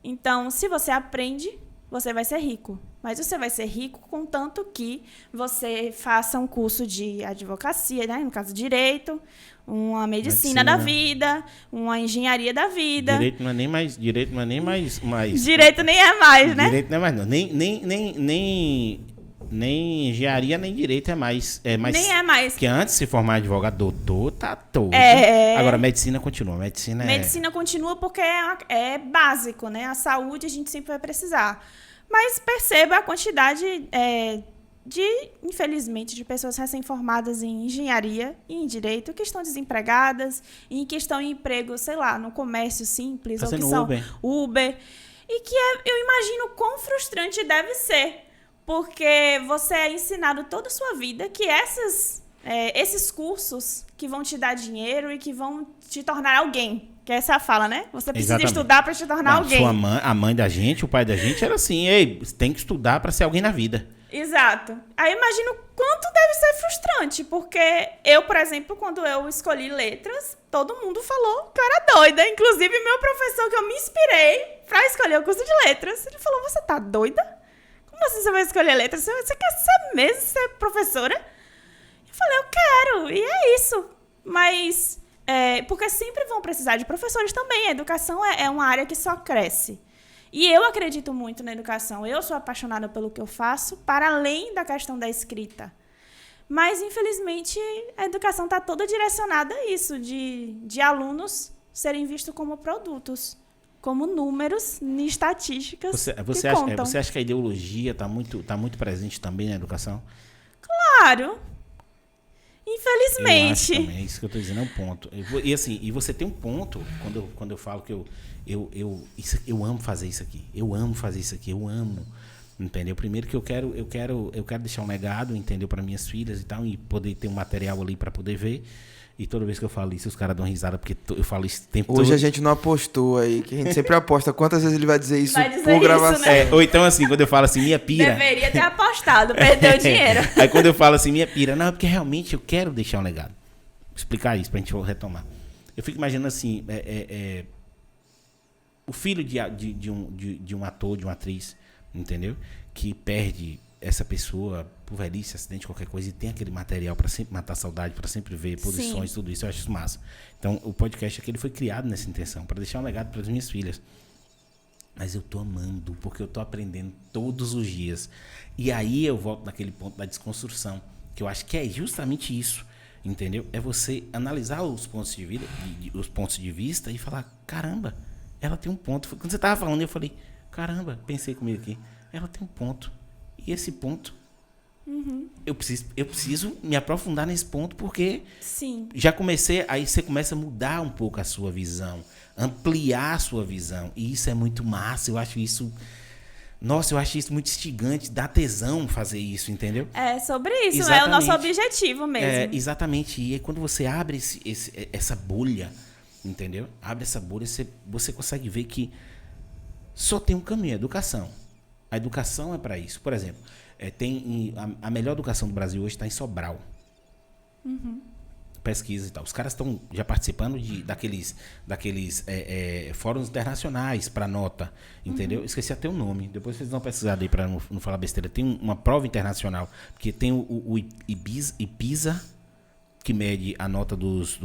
Então, se você aprende, você vai ser rico. Mas você vai ser rico contanto que você faça um curso de advocacia, né? No caso, direito, uma medicina da vida, uma engenharia da vida. Direito não é nem mais. Direito nem é mais, né? Direito não é mais, não. Nem engenharia, nem direito é mais. Nem é mais. Porque antes de se formar advogado, doutor, tá todo. Agora, medicina continua. Medicina continua porque é básico, né? A saúde a gente sempre vai precisar. Mas perceba a quantidade infelizmente, de pessoas recém-formadas em engenharia e em direito que estão desempregadas e que estão em emprego, sei lá, no comércio simples, ou que são Uber. E que eu imagino quão frustrante deve ser. Porque você é ensinado toda a sua vida que esses cursos que vão te dar dinheiro e que vão te tornar alguém. Que essa é a fala, né? Você precisa estudar para te tornar alguém. A mãe da gente, o pai da gente era assim, você tem que estudar para ser alguém na vida. Exato. Aí eu imagino quanto deve ser frustrante, porque eu, por exemplo, quando eu escolhi letras, todo mundo falou que eu era doida. Inclusive, meu professor, que eu me inspirei para escolher o curso de letras, ele falou, você tá doida? Como assim você vai escolher letras? Você quer ser mesmo ser professora? Eu falei, eu quero, e é isso. Mas, porque sempre vão precisar de professores também. A educação é uma área que só cresce. E eu acredito muito na educação. Eu sou apaixonada pelo que eu faço, para além da questão da escrita. Mas, infelizmente, a educação está toda direcionada a isso, de alunos serem vistos como produtos, como números e estatísticas que contam. Você acha que a ideologia está muito presente também na educação? Claro. Infelizmente. Eu acho também, é isso que eu estou dizendo, é um ponto. E você tem um ponto, quando eu falo que eu amo fazer isso aqui. Eu amo. Entendeu? Primeiro que eu quero deixar um legado, entendeu, para minhas filhas e tal, e poder ter um material ali para poder ver. E toda vez que eu falo isso, os caras dão risada, porque eu falo isso o tempo todo. Hoje a gente não apostou aí, que a gente sempre aposta quantas vezes ele vai dizer isso por gravação. Né? Ou então assim, quando eu falo assim, minha pira... Deveria ter apostado, perdeu dinheiro. Aí quando eu falo assim, minha pira, não, é porque realmente eu quero deixar um legado. Vou explicar isso pra gente retomar. Eu fico imaginando assim, o filho de um ator, de uma atriz, entendeu? Que perde essa pessoa por velhice, acidente, qualquer coisa, e tem aquele material para sempre matar a saudade, para sempre ver posições, tudo isso, eu acho isso massa. Então, o podcast aqui ele foi criado nessa intenção, para deixar um legado para as minhas filhas. Mas eu tô amando, porque eu tô aprendendo todos os dias. E aí eu volto naquele ponto da desconstrução, que eu acho que é justamente isso, entendeu? É você analisar os pontos de vida, os pontos de vista e falar, caramba, ela tem um ponto. Quando você tava falando, eu falei, caramba, pensei comigo aqui, ela tem um ponto. E esse ponto, eu preciso me aprofundar nesse ponto, porque Sim. já comecei, aí você começa a mudar um pouco a sua visão, ampliar a sua visão. E isso é muito massa, eu acho isso muito instigante, dá tesão fazer isso, entendeu? É sobre isso, Exatamente. é o nosso objetivo mesmo. É, exatamente. E aí quando você abre essa bolha, entendeu? Abre essa bolha, você consegue ver que só tem um caminho, a educação. A educação é para isso. Por exemplo, a melhor educação do Brasil hoje está em Sobral. Pesquisa e tal. Os caras estão já participando daqueles fóruns internacionais para nota, entendeu? Esqueci até o nome. Depois vocês dão uma pesquisada aí para não falar besteira. Tem uma prova internacional, porque tem o IPISA, que mede a nota dos...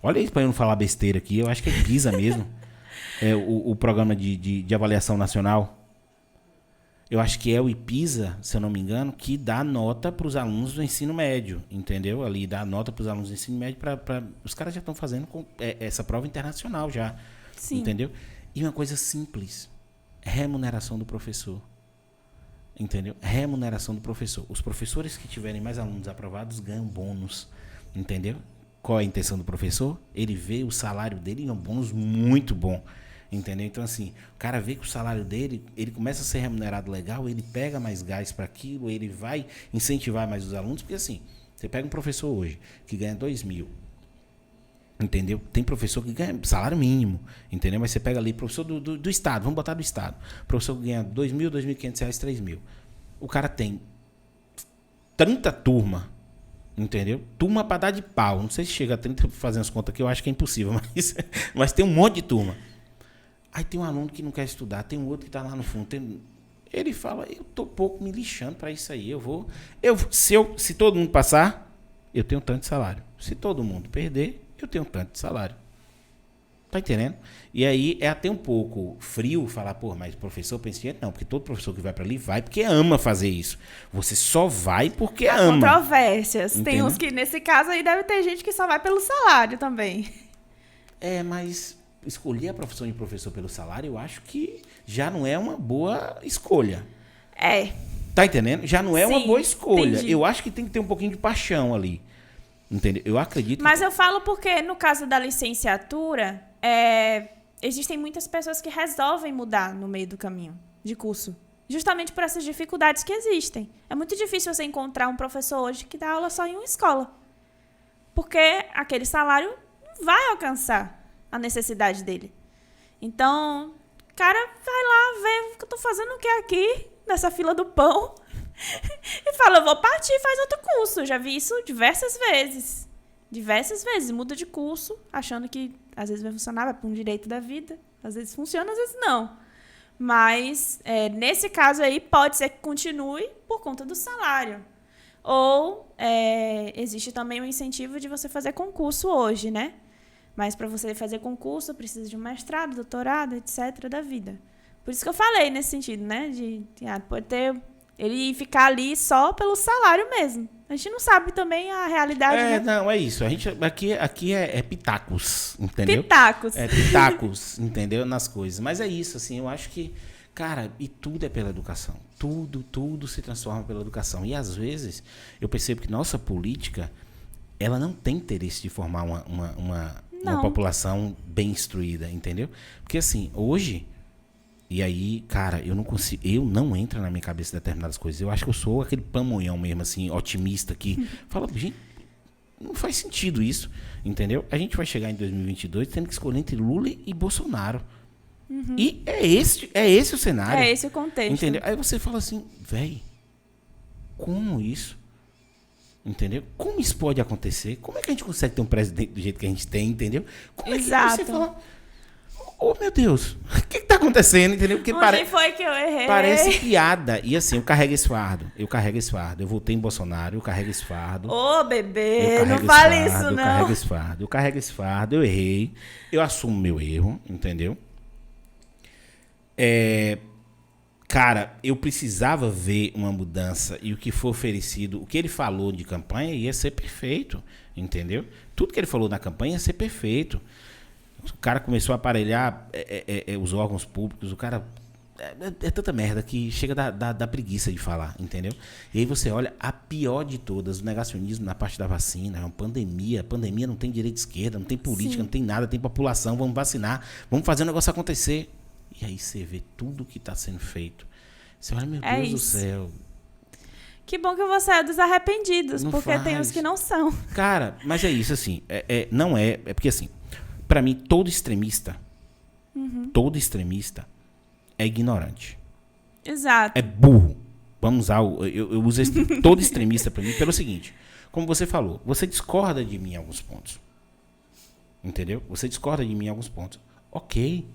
Olha aí para eu não falar besteira aqui. Eu acho que é IPISA mesmo. É o programa de avaliação nacional. Eu acho que é o IPISA, se eu não me engano, que dá nota para os alunos do ensino médio, entendeu? Ali dá nota para os alunos do ensino médio, os caras já estão fazendo essa prova internacional já, Sim. Entendeu? E uma coisa simples, remuneração do professor, entendeu? Remuneração do professor. Os professores que tiverem mais alunos aprovados ganham bônus, entendeu? Qual é a intenção do professor? Ele vê o salário dele em um bônus muito bom. Entendeu? Então, assim, o cara vê que o salário dele, ele começa a ser remunerado legal, ele pega mais gás para aquilo, ele vai incentivar mais os alunos, porque assim, você pega um professor hoje que ganha 2.000, entendeu? Tem professor que ganha salário mínimo, entendeu? Mas você pega ali, professor do Estado, vamos botar do Estado, professor que ganha 2.000, 2.500 reais, 3.000. O cara tem 30 turmas, entendeu? Turma para dar de pau, não sei se chega a 30 fazendo as contas aqui, eu acho que é impossível, mas tem um monte de turma. Aí tem um aluno que não quer estudar, tem um outro que está lá no fundo. Ele fala, eu estou pouco me lixando para isso aí. Se todo mundo passar, eu tenho tanto de salário. Se todo mundo perder, eu tenho tanto de salário. Tá entendendo? E aí é até um pouco frio falar, pô, mas professor pensa, não, porque todo professor que vai para ali vai porque ama fazer isso. Você só vai porque ama. Controvérsias. Entendeu? Tem uns que, nesse caso aí, deve ter gente que só vai pelo salário também. Mas escolher a profissão de professor pelo salário, eu acho que já não é uma boa escolha. Tá entendendo? Já não é uma boa escolha. Entendi. Eu acho que tem que ter um pouquinho de paixão ali. Entendeu? Eu acredito. Mas eu falo porque, no caso da licenciatura, existem muitas pessoas que resolvem mudar no meio do caminho de curso. Justamente por essas dificuldades que existem. É muito difícil você encontrar um professor hoje que dá aula só em uma escola. Porque aquele salário não vai alcançar a necessidade dele. Então, o cara vai lá ver o que eu tô fazendo o que aqui, nessa fila do pão, e fala, eu vou partir e faz outro curso. Eu já vi isso diversas vezes. Diversas vezes. Muda de curso, achando que às vezes vai funcionar, vai para um direito da vida. Às vezes funciona, às vezes não. Mas, nesse caso aí, pode ser que continue por conta do salário. Ou existe também o incentivo de você fazer concurso hoje, né? Mas para você fazer concurso, precisa de um mestrado, doutorado, etc. da vida. Por isso que eu falei nesse sentido, né? Pode ter ele ficar ali só pelo salário mesmo. A gente não sabe também a realidade. Né? Não, é isso. A gente, aqui é pitacos, entendeu? Pitacos. Pitacos, entendeu? Nas coisas. Mas é isso, assim, eu acho que, cara, e tudo é pela educação. Tudo se transforma pela educação. E às vezes, eu percebo que nossa política, ela não tem interesse de formar uma população bem instruída, entendeu? Porque assim, hoje, e aí, cara, eu não entro na minha cabeça determinadas coisas. Eu acho que eu sou aquele pamonhão mesmo, assim, otimista que fala, gente, não faz sentido isso, entendeu? A gente vai chegar em 2022 tendo que escolher entre Lula e Bolsonaro. E é esse o cenário. É esse o contexto. Entendeu? Aí você fala assim, velho, como isso? Entendeu? Como isso pode acontecer? Como é que a gente consegue ter um presidente do jeito que a gente tem, entendeu? Como Exato. É que você fala, oh meu Deus, o que está acontecendo, entendeu? Porque Onde foi que eu errei? Parece piada. E assim, eu carrego esse fardo. Eu votei em Bolsonaro, eu carrego esse fardo. Ô, bebê, não fale isso, não. Eu carrego esse fardo, eu errei. Eu assumo meu erro, entendeu? Cara, eu precisava ver uma mudança e o que foi oferecido, o que ele falou de campanha ia ser perfeito, entendeu? Tudo que ele falou na campanha ia ser perfeito. O cara começou a aparelhar os órgãos públicos, o cara... É tanta merda que chega da preguiça de falar, entendeu? E aí você olha a pior de todas, o negacionismo na parte da vacina, é uma pandemia. A pandemia não tem direita e esquerda, não tem política, não tem nada, tem população, vamos vacinar, vamos fazer o negócio acontecer. E aí você vê tudo que está sendo feito. Você olha, meu Deus do céu. Que bom que você é dos arrependidos, porque tem os que não são. Cara, mas é isso, assim, não é porque assim, pra mim, todo extremista é ignorante. Exato. É burro. Vamos usar, eu uso todo extremista pra mim pelo seguinte, como você falou, você discorda de mim em alguns pontos. Entendeu? Você discorda de mim em alguns pontos. Ok.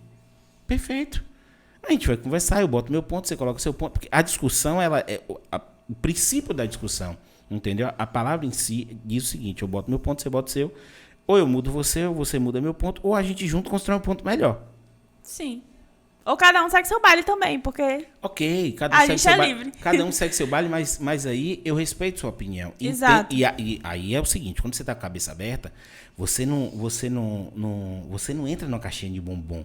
Perfeito. A gente vai conversar, eu boto meu ponto, você coloca o seu ponto. Porque a discussão, o princípio da discussão, entendeu? A palavra em si diz o seguinte, eu boto meu ponto, você bota o seu. Ou eu mudo você, ou você muda meu ponto, ou a gente junto constrói um ponto melhor. Sim. Ou cada um segue seu baile também, porque... Ok, cada um segue seu baile. Livre. Cada um segue seu baile, mas aí eu respeito sua opinião. Exato. E aí é o seguinte, quando você tá com a cabeça aberta, você não entra numa caixinha de bombom.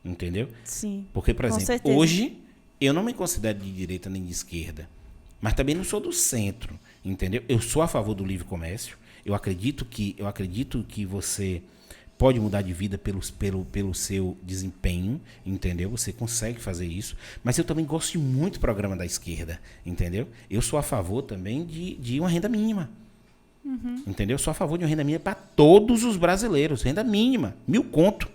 Entendeu? Sim. Porque, por exemplo, hoje eu não me considero de direita nem de esquerda, mas também não sou do centro, entendeu? Eu sou a favor do livre comércio. Eu acredito que você pode mudar de vida pelo seu desempenho, entendeu? Você consegue fazer isso. Mas eu também gosto muito do programa da esquerda, entendeu? Eu sou a favor também de uma renda mínima. Entendeu? Eu sou a favor de uma renda mínima para todos os brasileiros. Renda mínima, 1.000 conto,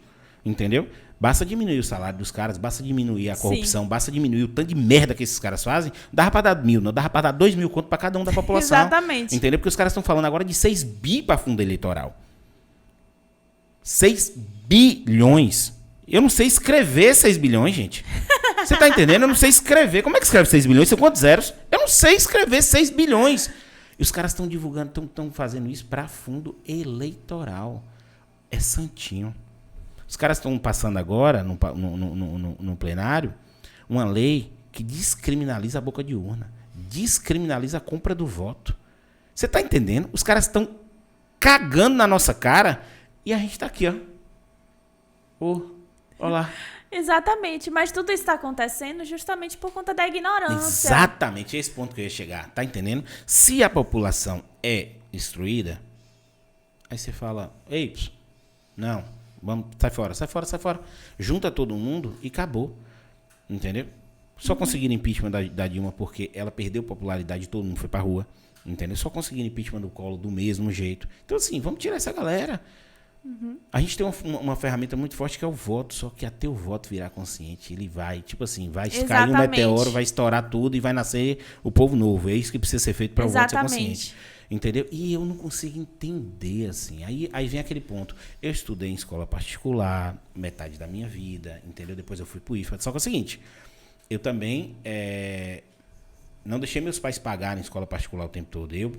entendeu? Basta diminuir o salário dos caras, basta diminuir a corrupção, basta diminuir o tanto de merda que esses caras fazem. Dava pra dar 1.000, não dava pra dar 2.000 conto pra cada um da população. Exatamente. Entendeu? Porque os caras estão falando agora de 6 bi pra fundo eleitoral. 6 bilhões. Eu não sei escrever 6 bilhões, gente. Você tá entendendo? Eu não sei escrever. Como é que escreve 6 bilhões? São quantos zeros? Eu não sei escrever 6 bilhões. E os caras estão divulgando, estão fazendo isso pra fundo eleitoral. É santinho. Os caras estão passando agora, no plenário, uma lei que descriminaliza a boca de urna. Descriminaliza a compra do voto. Você está entendendo? Os caras estão cagando na nossa cara e a gente está aqui, ó. Olá. Exatamente, mas tudo isso está acontecendo justamente por conta da ignorância. Exatamente, é esse ponto que eu ia chegar. Tá entendendo? Se a população é instruída, aí você fala, ei, não... Vamos, sai fora. Junta todo mundo e acabou. Entendeu? Só conseguiram impeachment da Dilma porque ela perdeu popularidade e todo mundo foi pra rua. Entendeu? Só conseguiram impeachment do Collor do mesmo jeito. Então, assim, vamos tirar essa galera. A gente tem uma ferramenta muito forte que é o voto. Só que até o voto virar consciente, ele vai, tipo assim, vai cair um meteoro, vai estourar tudo e vai nascer o povo novo. É isso que precisa ser feito para o voto ser consciente. Entendeu? E eu não consigo entender, assim. Aí vem aquele ponto. Eu estudei em escola particular, metade da minha vida, entendeu? Depois eu fui pro IFA. Só que é o seguinte, eu também não deixei meus pais pagarem escola particular o tempo todo. Eu,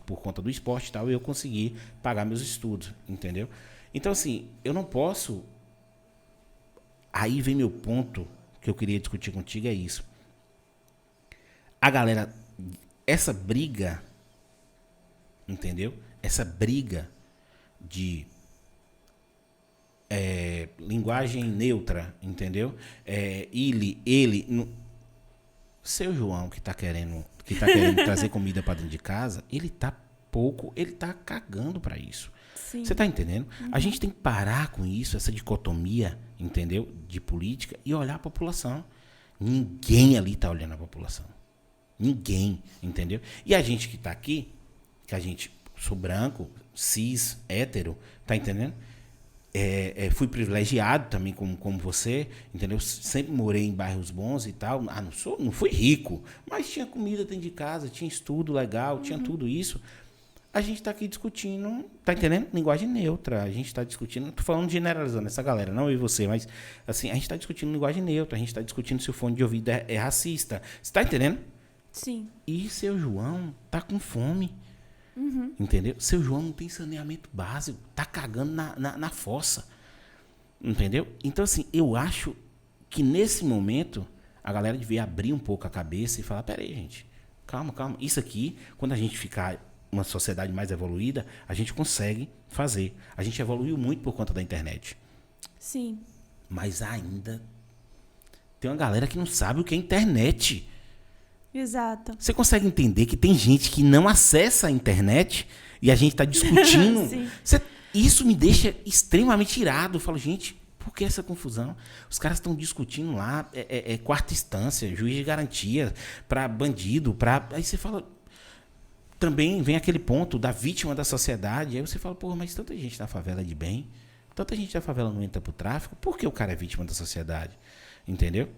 por conta do esporte e tal, eu consegui pagar meus estudos, entendeu? Então, assim, eu não posso... Aí vem meu ponto que eu queria discutir contigo, é isso. A galera... Essa briga... Entendeu? Essa briga de linguagem neutra, entendeu? Ele. Seu João que tá querendo trazer comida para dentro de casa, ele tá cagando para isso. Você tá entendendo? A gente tem que parar com isso, essa dicotomia, entendeu? De política e olhar a população. Ninguém ali tá olhando a população. Ninguém, entendeu? E a gente que tá aqui, que a gente, sou branco, cis, hétero, tá entendendo? Fui privilegiado também como você, entendeu? Sempre morei em bairros bons e tal. Não fui rico, mas tinha comida dentro de casa, tinha estudo legal, tinha tudo isso. A gente tá aqui discutindo, tá entendendo? Linguagem neutra. A gente tá discutindo, tô falando generalizando essa galera, não eu e você, mas assim, a gente tá discutindo linguagem neutra, a gente tá discutindo se o fone de ouvido é racista. Você tá entendendo? Sim. E seu João tá com fome. Entendeu? Seu João não tem saneamento básico, tá cagando na fossa. Entendeu? Então, assim, eu acho que nesse momento a galera devia abrir um pouco a cabeça e falar, peraí, gente, calma. Isso aqui, quando a gente ficar uma sociedade mais evoluída, a gente consegue fazer. A gente evoluiu muito por conta da internet. Sim. Mas ainda tem uma galera que não sabe o que é internet. Exato. Você consegue entender que tem gente que não acessa a internet e a gente está discutindo? Isso me deixa extremamente irado. Eu falo, gente, por que essa confusão? Os caras estão discutindo lá, quarta instância, juiz de garantia, para bandido, aí você fala... Também vem aquele ponto da vítima da sociedade. Aí você fala, pô, mas tanta gente da favela é de bem, tanta gente da favela não entra pro tráfico, por que o cara é vítima da sociedade? Entendeu?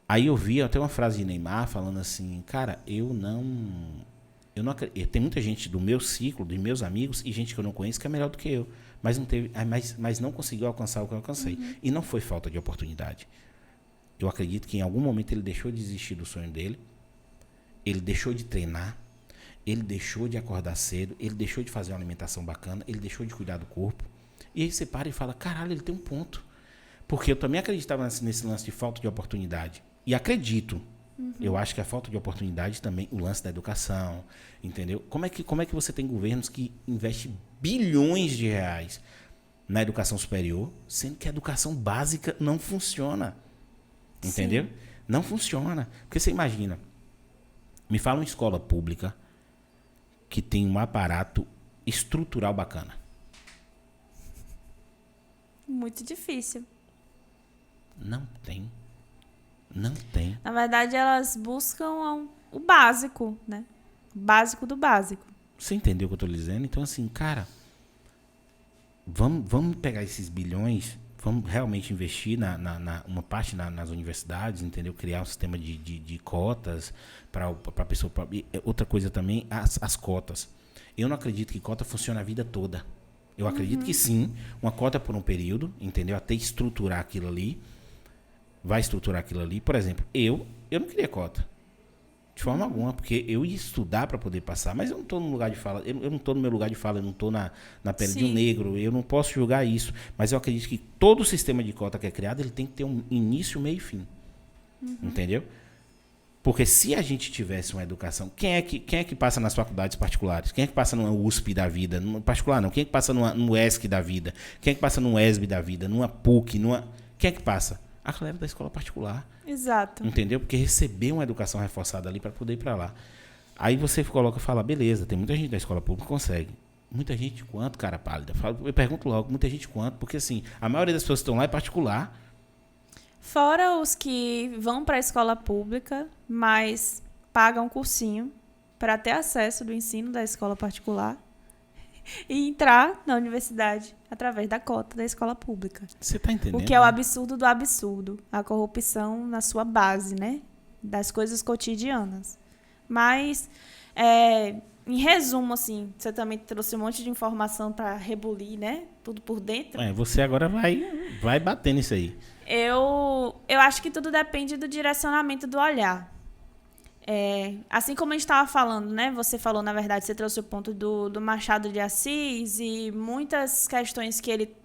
Aí eu vi até uma frase de Neymar falando assim, cara, eu não acredito. Tem muita gente do meu ciclo, dos meus amigos, e gente que eu não conheço que é melhor do que eu, mas não conseguiu alcançar o que eu alcancei. E não foi falta de oportunidade. Eu acredito que em algum momento ele deixou de desistir do sonho dele, ele deixou de treinar, ele deixou de acordar cedo, ele deixou de fazer uma alimentação bacana, ele deixou de cuidar do corpo. E aí você para e fala, caralho, ele tem um ponto. Porque eu também acreditava nesse lance de falta de oportunidade. E acredito. Eu acho que a falta de oportunidade também, o lance da educação, entendeu? Como é que você tem governos que investem bilhões de reais na educação superior, sendo que a educação básica não funciona? Entendeu? Sim. Não funciona. Porque você imagina, me fala uma escola pública que tem um aparato estrutural bacana. Muito difícil. Não tem. Não tem. Na verdade, elas buscam o básico, né? O básico do básico. Você entendeu o que eu tô lhe dizendo? Então, assim, cara, vamos pegar esses bilhões, vamos realmente investir uma parte nas universidades, entendeu? Criar um sistema de cotas para a pessoa. Outra coisa também, as cotas. Eu não acredito que cota funcione a vida toda. Eu acredito que sim, uma cota por um período, entendeu? Até estruturar aquilo ali. Vai estruturar aquilo ali. Por exemplo, eu não queria cota. De forma alguma, porque eu ia estudar para poder passar, mas eu não estou no lugar de fala, eu não estou no meu lugar de fala, eu não estou na pele de um negro, eu não posso julgar isso. Mas eu acredito que todo o sistema de cota que é criado, ele tem que ter um início, meio e fim. Entendeu? Porque se a gente tivesse uma educação... Quem é que passa nas faculdades particulares? Quem é que passa numa USP da vida? No particular não. Quem é que passa no ESC da vida? Quem é que passa no ESB da vida? Numa PUC? Quem é que passa? A galera da escola particular. Exato. Entendeu? Porque recebeu uma educação reforçada ali para poder ir para lá. Aí você coloca e fala, beleza, tem muita gente da escola pública que consegue. Muita gente quanto, cara pálida? Eu pergunto logo, muita gente quanto? Porque assim, a maioria das pessoas que estão lá é particular. Fora os que vão para a escola pública, mas pagam um cursinho para ter acesso do ensino da escola particular e entrar na universidade através da cota da escola pública. Você tá entendendo? O que é o absurdo do absurdo. A corrupção na sua base, né? Das coisas cotidianas. Mas, em resumo, assim, você também trouxe um monte de informação para rebulir, né? Tudo por dentro. Você agora vai bater nisso aí. Eu acho que tudo depende do direcionamento do olhar. Assim como a gente estava falando, né? Você falou, na verdade, você trouxe o ponto do Machado de Assis e muitas questões que ele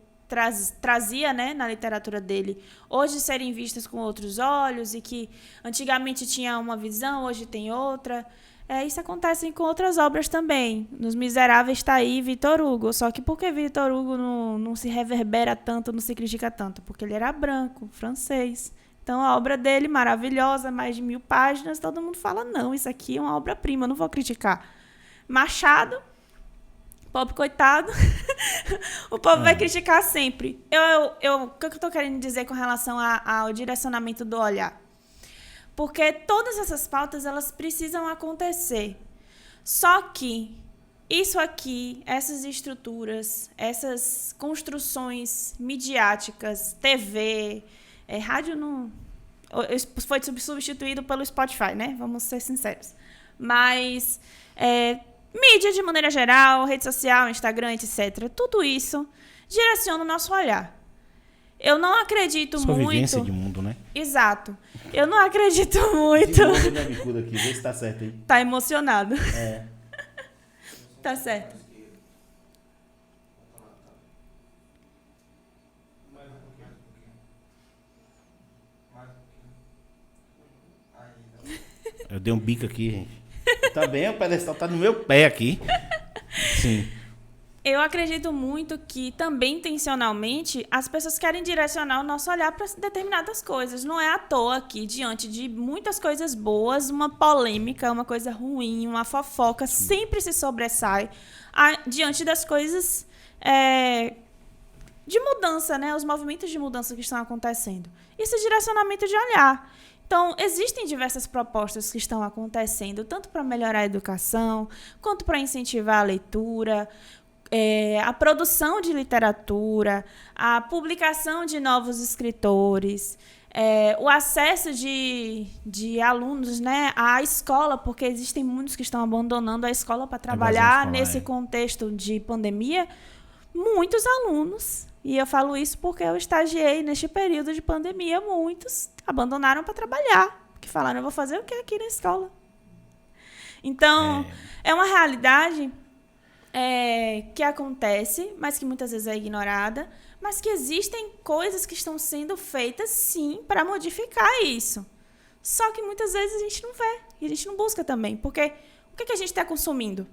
trazia, né, na literatura dele, hoje serem vistas com outros olhos e que antigamente tinha uma visão, hoje tem outra. Isso acontece com outras obras também. Nos Miseráveis está aí Victor Hugo. Só que por que Victor Hugo não se reverbera tanto, não se critica tanto? Porque ele era branco, francês. Então, a obra dele, maravilhosa, mais de 1000 páginas, todo mundo fala, não, isso aqui é uma obra-prima, não vou criticar. Machado, pobre coitado, o povo vai criticar sempre. O que eu estou querendo dizer com relação ao direcionamento do olhar? Porque todas essas pautas, elas precisam acontecer. Só que isso aqui, essas estruturas, essas construções midiáticas, TV... rádio não foi substituído pelo Spotify, né? Vamos ser sinceros. Mas mídia de maneira geral, rede social, Instagram, etc. Tudo isso direciona o nosso olhar. Eu não acredito Sua muito... vivência de mundo, né? Exato. Eu não acredito muito... De novo, minha bicuda aqui, vê se tá certo aí. Tá emocionado. Tá certo. Eu dei um bico aqui, gente. Também o pedestal tá no meu pé aqui. Sim. Eu acredito muito que, também intencionalmente, as pessoas querem direcionar o nosso olhar para determinadas coisas. Não é à toa que, diante de muitas coisas boas, uma polêmica, uma coisa ruim, uma fofoca, sempre se sobressai diante das coisas de mudança, né? Os movimentos de mudança que estão acontecendo. Esse direcionamento de olhar. Então, existem diversas propostas que estão acontecendo, tanto para melhorar a educação, quanto para incentivar a leitura, a produção de literatura, a publicação de novos escritores, o acesso de alunos, né, à escola, porque existem muitos que estão abandonando a escola para trabalhar nesse contexto de pandemia. Muitos alunos, e eu falo isso porque eu estagiei neste período de pandemia, muitos abandonaram para trabalhar, porque falaram, eu vou fazer o que aqui na escola? Então, é uma realidade que acontece, mas que muitas vezes é ignorada, mas que existem coisas que estão sendo feitas, sim, para modificar isso. Só que muitas vezes a gente não vê, e a gente não busca também, porque o que a gente está consumindo?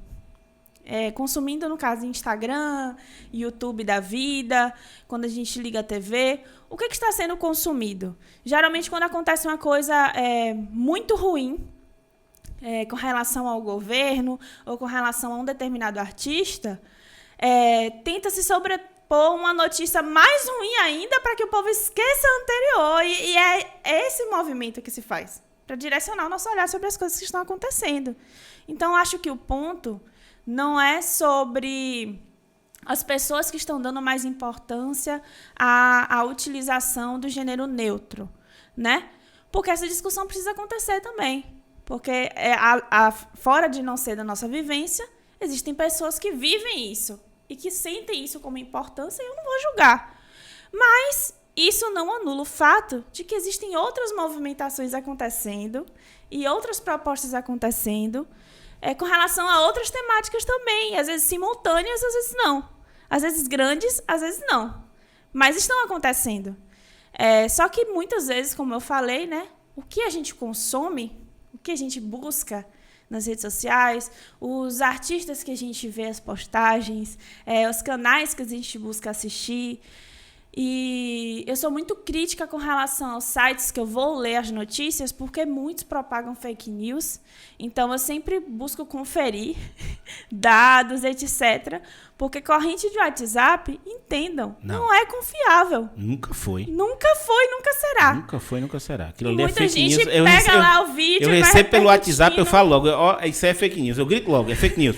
Consumindo, no caso, Instagram, YouTube da vida, quando a gente liga a TV, o que está sendo consumido? Geralmente, quando acontece uma coisa muito ruim, com relação ao governo ou com relação a um determinado artista, tenta se sobrepor uma notícia mais ruim ainda para que o povo esqueça a anterior. E é esse movimento que se faz, para direcionar o nosso olhar sobre as coisas que estão acontecendo. Então, acho que o ponto não é sobre as pessoas que estão dando mais importância à utilização do gênero neutro, né? Porque essa discussão precisa acontecer também. Porque fora de não ser da nossa vivência, existem pessoas que vivem isso e que sentem isso como importância e eu não vou julgar. Mas isso não anula o fato de que existem outras movimentações acontecendo e outras propostas acontecendo com relação a outras temáticas também, às vezes simultâneas, às vezes não. Às vezes grandes, às vezes não. Mas estão acontecendo. Só que muitas vezes, como eu falei, né, o que a gente consome, o que a gente busca nas redes sociais, os artistas que a gente vê as postagens, os canais que a gente busca assistir. E eu sou muito crítica com relação aos sites que eu vou ler as notícias, porque muitos propagam fake news. Então, eu sempre busco conferir dados, etc. Porque corrente de WhatsApp, entendam, não é confiável. Nunca foi. Nunca foi, nunca será. Nunca foi, nunca será. Aquilo ali muita é fake gente news. pega lá o vídeo. Eu recebo pelo WhatsApp, eu falo logo, isso é fake news. Eu grito logo, é fake news.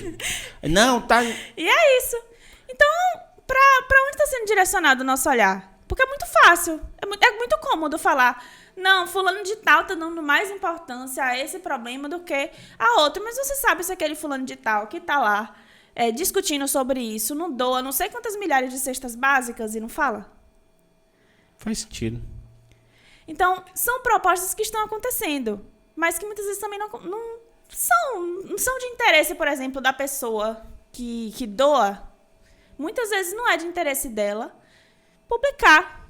Não, tá. E é isso. Então, para onde está sendo direcionado o nosso olhar? Porque é muito fácil, é muito cômodo falar, não, fulano de tal está dando mais importância a esse problema do que a outro. Mas você sabe se aquele fulano de tal que está lá discutindo sobre isso, não doa não sei quantas milhares de cestas básicas e não fala? Faz sentido. Então, são propostas que estão acontecendo, mas que muitas vezes também não são de interesse, por exemplo, da pessoa que doa. Muitas vezes não é de interesse dela publicar,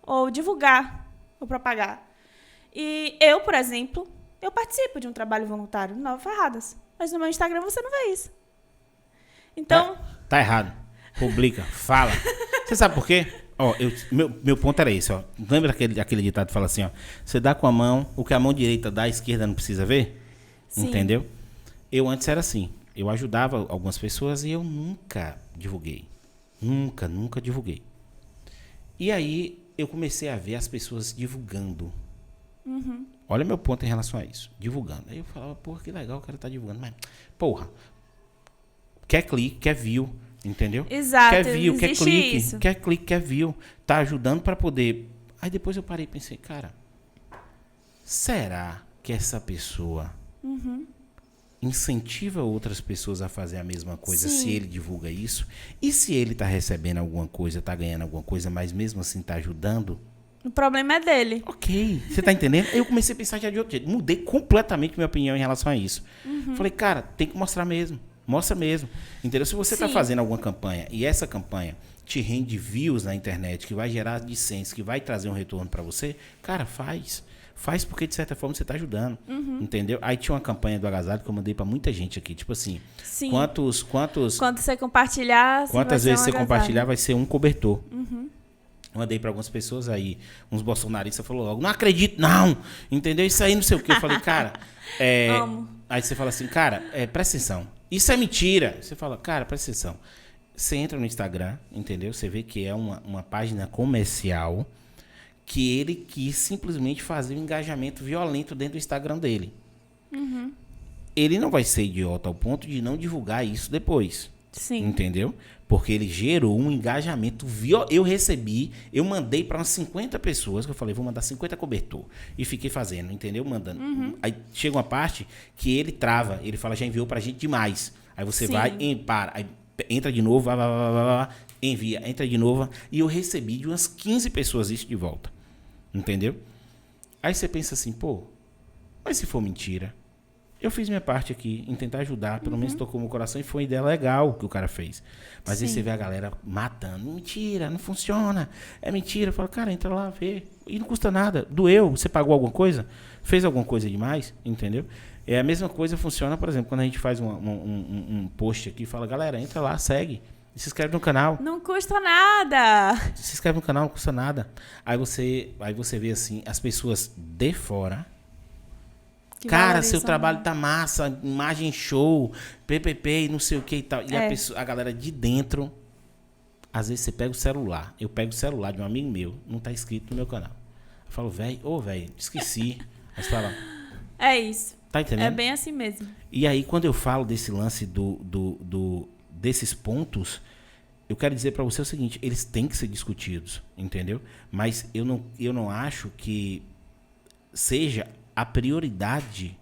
ou divulgar, ou propagar. E eu, por exemplo, eu participo de um trabalho voluntário no Nova Ferradas, mas no meu Instagram você não vê isso. Então... Tá errado. Publica, fala. Você sabe por quê? Meu ponto era esse, ó. Lembra aquele ditado que fala assim, ó? Você dá com a mão, o que a mão direita dá, a esquerda não precisa ver? Sim. Entendeu? Eu antes era assim. Eu ajudava algumas pessoas e eu nunca divulguei. Nunca divulguei. E aí eu comecei a ver as pessoas divulgando. Uhum. Olha meu ponto em relação a isso. Divulgando. Aí eu falava, porra, que legal o cara tá divulgando. Mas, porra, quer clique, quer view, entendeu? Exato. Quer view, quer clique, isso. quer clique, quer view. Tá ajudando para poder... Aí depois eu parei e pensei, cara, será que essa pessoa... Uhum. incentiva outras pessoas a fazer a mesma coisa? Sim. Se ele divulga isso? E se ele está recebendo alguma coisa, está ganhando alguma coisa, mas mesmo assim está ajudando? O problema é dele. Ok, você está entendendo? Eu comecei a pensar já de outro jeito. Mudei completamente minha opinião em relação a isso. Uhum. Falei, cara, tem que mostrar mesmo. Mostra mesmo. Entendeu? Se você está fazendo alguma campanha e essa campanha te rende views na internet, que vai gerar AdSense, que vai trazer um retorno para você, cara, faz. Faz porque, de certa forma, você tá ajudando. Entendeu? Aí tinha uma campanha do agasalho que eu mandei pra muita gente aqui. Tipo assim, Sim. quanto você compartilhar... Quantas vezes você compartilhar, vai ser um cobertor. Mandei pra algumas pessoas aí, uns bolsonaristas falou logo, não acredito, não! Entendeu? Isso aí, não sei o quê. Eu falei, cara... Aí você fala assim, cara, presta atenção. Isso é mentira. Você fala, cara, presta atenção. Você entra no Instagram, entendeu? Você vê que é uma página comercial que ele quis simplesmente fazer um engajamento violento dentro do Instagram dele. Ele não vai ser idiota ao ponto de não divulgar isso depois. Sim. Entendeu? Porque ele gerou um engajamento eu mandei para umas 50 pessoas, que eu falei, vou mandar 50 cobertor. E fiquei fazendo, entendeu? Mandando. Aí chega uma parte que ele trava, ele fala, já enviou pra gente demais. Aí você vai e para. Aí entra de novo, envia, entra de novo. E eu recebi de umas 15 pessoas isso de volta. Entendeu? Aí você pensa assim, pô, mas se for mentira? Eu fiz minha parte aqui em tentar ajudar, pelo menos tocou meu coração e foi uma ideia legal que o cara fez. Mas aí você vê a galera matando. Mentira, não funciona. É mentira. Eu falo, cara, entra lá, vê. E não custa nada. Doeu, você pagou alguma coisa? Fez alguma coisa demais? Entendeu? É a mesma coisa funciona, por exemplo, quando a gente faz um post aqui e fala, galera, entra lá, segue. Se inscreve no canal. Não custa nada. Se inscreve no canal, não custa nada. Aí você vê assim, as pessoas de fora... Cara, seu trabalho tá massa, imagem show, PPP e não sei o que e tal. E a galera de dentro, às vezes você pega o celular. Eu pego o celular de um amigo meu, não tá inscrito no meu canal. Eu falo, velho, esqueci. Aí você fala... É isso. Tá entendendo? É bem assim mesmo. E aí, quando eu falo desse lance desses pontos, eu quero dizer pra você o seguinte, eles têm que ser discutidos, entendeu? Mas eu não acho que seja... a prioridade...